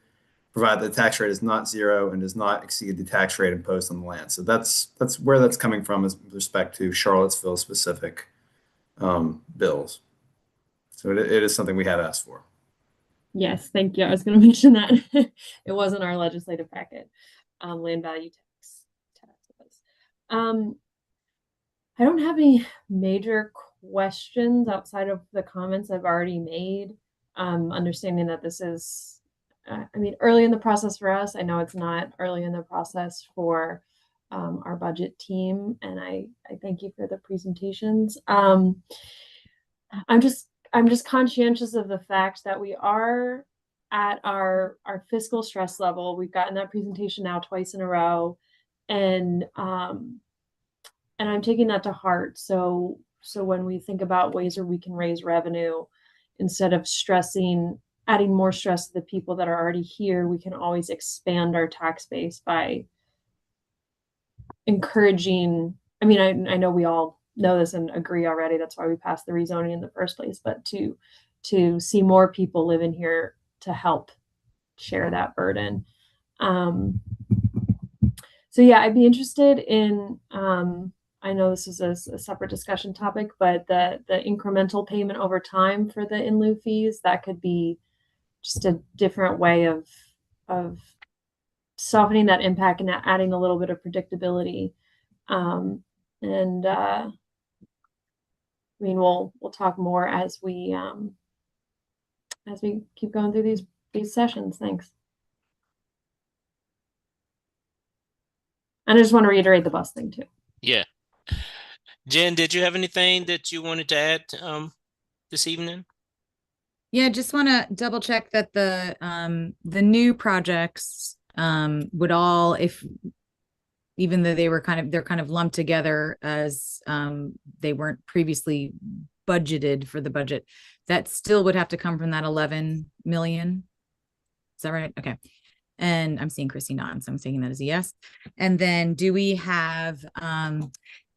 Speaker 14: provided the tax rate is not zero and does not exceed the tax rate imposed on the land. So that's where that's coming from with respect to Charlottesville specific bills. So it is something we had asked for.
Speaker 8: Yes, thank you. I was going to mention that it wasn't our legislative packet. Land value taxes. I don't have any major questions outside of the comments I've already made. Understanding that this is, I mean, early in the process for us. I know it's not early in the process for our budget team, and I thank you for the presentations. I'm just conscientious of the fact that we are at our fiscal stress level. We've gotten that presentation now twice in a row, and I'm taking that to heart. So when we think about ways where we can raise revenue, instead of adding more stress to the people that are already here, we can always expand our tax base by encouraging. I mean, I know we all know this and agree already. That's why we passed the rezoning in the first place, but to to see more people live in here to help share that burden. So yeah, I'd be interested in, I know this is a separate discussion topic, but the incremental payment over time for the in lieu fees, that could be just a different way of softening that impact and adding a little bit of predictability. I mean, we'll talk more as we keep going through these sessions. Thanks. And I just want to reiterate the bus thing too.
Speaker 2: Yeah. Jen, did you have anything that you wanted to add this evening?
Speaker 3: Yeah, just want to double check that the new projects would all, if even though they're kind of lumped together as they weren't previously budgeted for the budget, that still would have to come from that 11 million. Is that right? Okay. And I'm seeing Chrissy nod, so I'm taking that as a yes. And then do we have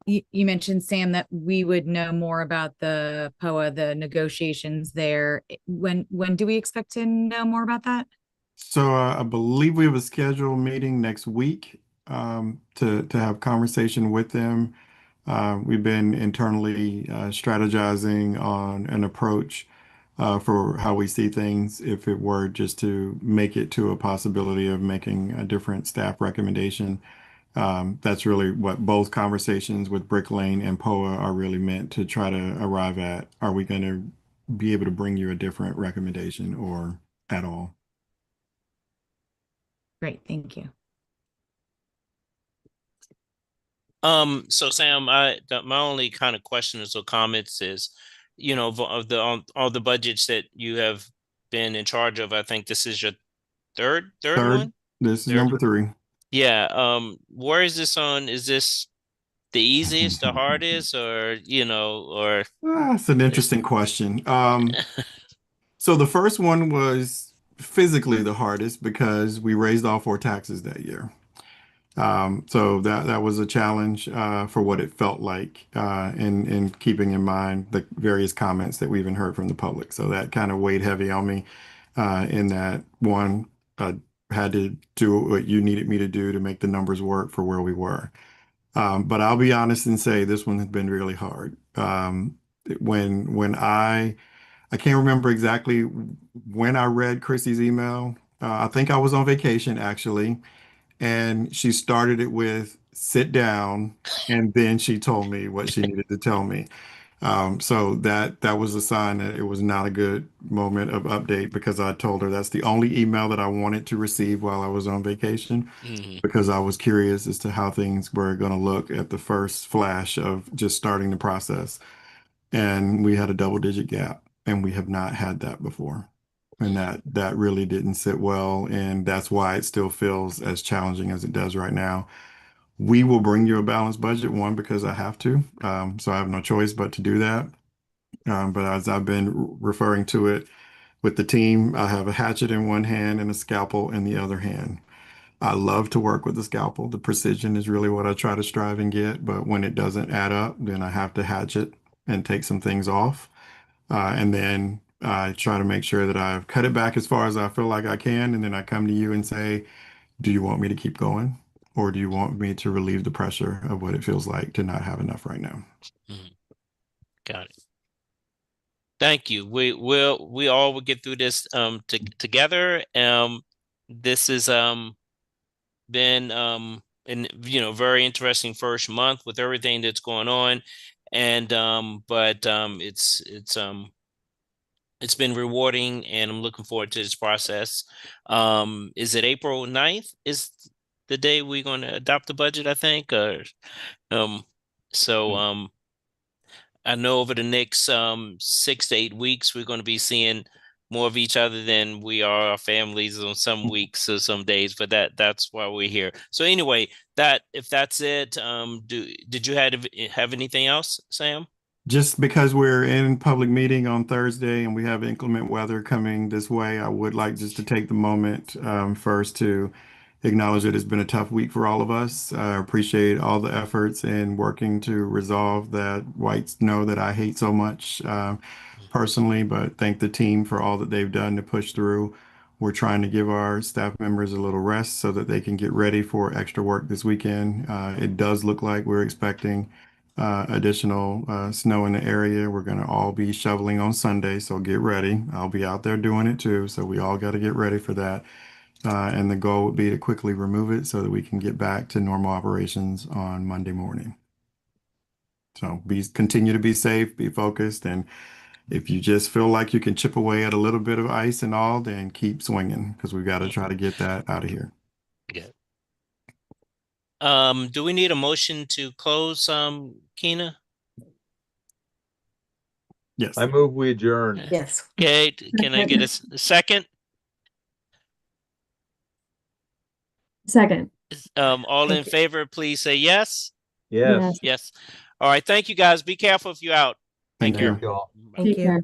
Speaker 3: you mentioned, Sam, that we would know more about the POA, the negotiations there. When do we expect to know more about that?
Speaker 5: So I believe we have a scheduled meeting next week to have conversation with them. We've been internally strategizing on an approach for how we see things if it were just to make it to a possibility of making a different staff recommendation. That's really what both conversations with Brick Lane and POA are really meant to try to arrive at. Are we going to be able to bring you a different recommendation or at all?
Speaker 3: Great, thank you.
Speaker 2: So Sam, my only kind of questions or comments is, of all the budgets that you have been in charge of, I think this is your third one?
Speaker 5: This is
Speaker 2: Third.
Speaker 5: number 3.
Speaker 2: Yeah. Where is this on? Is this the easiest, the hardest, or or
Speaker 5: That's an interesting question. So the first one was physically the hardest because we raised all 4 taxes that year. So that was a challenge for what it felt like in keeping in mind the various comments that we even heard from the public. So that kind of weighed heavy on me in that one, I had to do what you needed me to do to make the numbers work for where we were. But I'll be honest and say this one has been really hard. When I can't remember exactly when I read Chrissy's email. I think I was on vacation actually. And she started it with sit down, and then she told me what she needed to tell me. So that was a sign that it was not a good moment of update because I told her that's the only email that I wanted to receive while I was on vacation because I was curious as to how things were going to look at the first flash of just starting the process. And we had a double-digit gap, and we have not had that before. And that really didn't sit well, and that's why it still feels as challenging as it does right now. We will bring you a balanced budget, one, because I have to. So I have no choice but to do that. But as I've been referring to it with the team, I have a hatchet in one hand and a scalpel in the other hand. I love to work with the scalpel. The precision is really what I try to strive and get. But when it doesn't add up, then I have to hatchet and take some things off. And then I try to make sure that I've cut it back as far as I feel like I can. And then I come to you and say, do you want me to keep going? Or do you want me to relieve the pressure of what it feels like to not have enough right now?
Speaker 2: Got it. Thank you. We all will get through this together. This has been very interesting first month with everything that's going on. And but it's been rewarding, and I'm looking forward to this process. Is it April 9th is the day we're going to adopt the budget, I think? I know over the next 6 to 8 weeks, we're going to be seeing more of each other than we are our families on some weeks or some days, but that's why we're here. So anyway, if that's it, did you have anything else, Sam?
Speaker 5: Just because we're in public meeting on Thursday and we have inclement weather coming this way, I would like just to take the moment first to acknowledge that it's been a tough week for all of us. I appreciate all the efforts in working to resolve that white snow that I hate so much. personally, but thank the team for all that they've done to push through. We're trying to give our staff members a little rest so that they can get ready for extra work this weekend. It does look like we're expecting additional snow in the area. We're going to all be shoveling on Sunday, so get ready. I'll be out there doing it too, so we all got to get ready for that. And the goal would be to quickly remove it so that we can get back to normal operations on Monday morning. So continue to be safe, be focused, and if you just feel like you can chip away at a little bit of ice and all, then keep swinging because we've got to try to get that out of here.
Speaker 2: Good. Do we need a motion to close, Keena?
Speaker 5: Yes.
Speaker 1: I move we adjourn.
Speaker 4: Yes.
Speaker 2: Okay, can I get a second?
Speaker 8: Second.
Speaker 2: All in
Speaker 4: Thank you.
Speaker 2: favor, please say yes.
Speaker 1: Yes.
Speaker 2: Yes. All right. Thank you guys. Be careful if you're out.
Speaker 5: Thank
Speaker 2: Take care.
Speaker 5: you.
Speaker 1: Y'all.
Speaker 6: Mm-hmm.
Speaker 4: Thank
Speaker 8: Take
Speaker 4: you.
Speaker 8: care.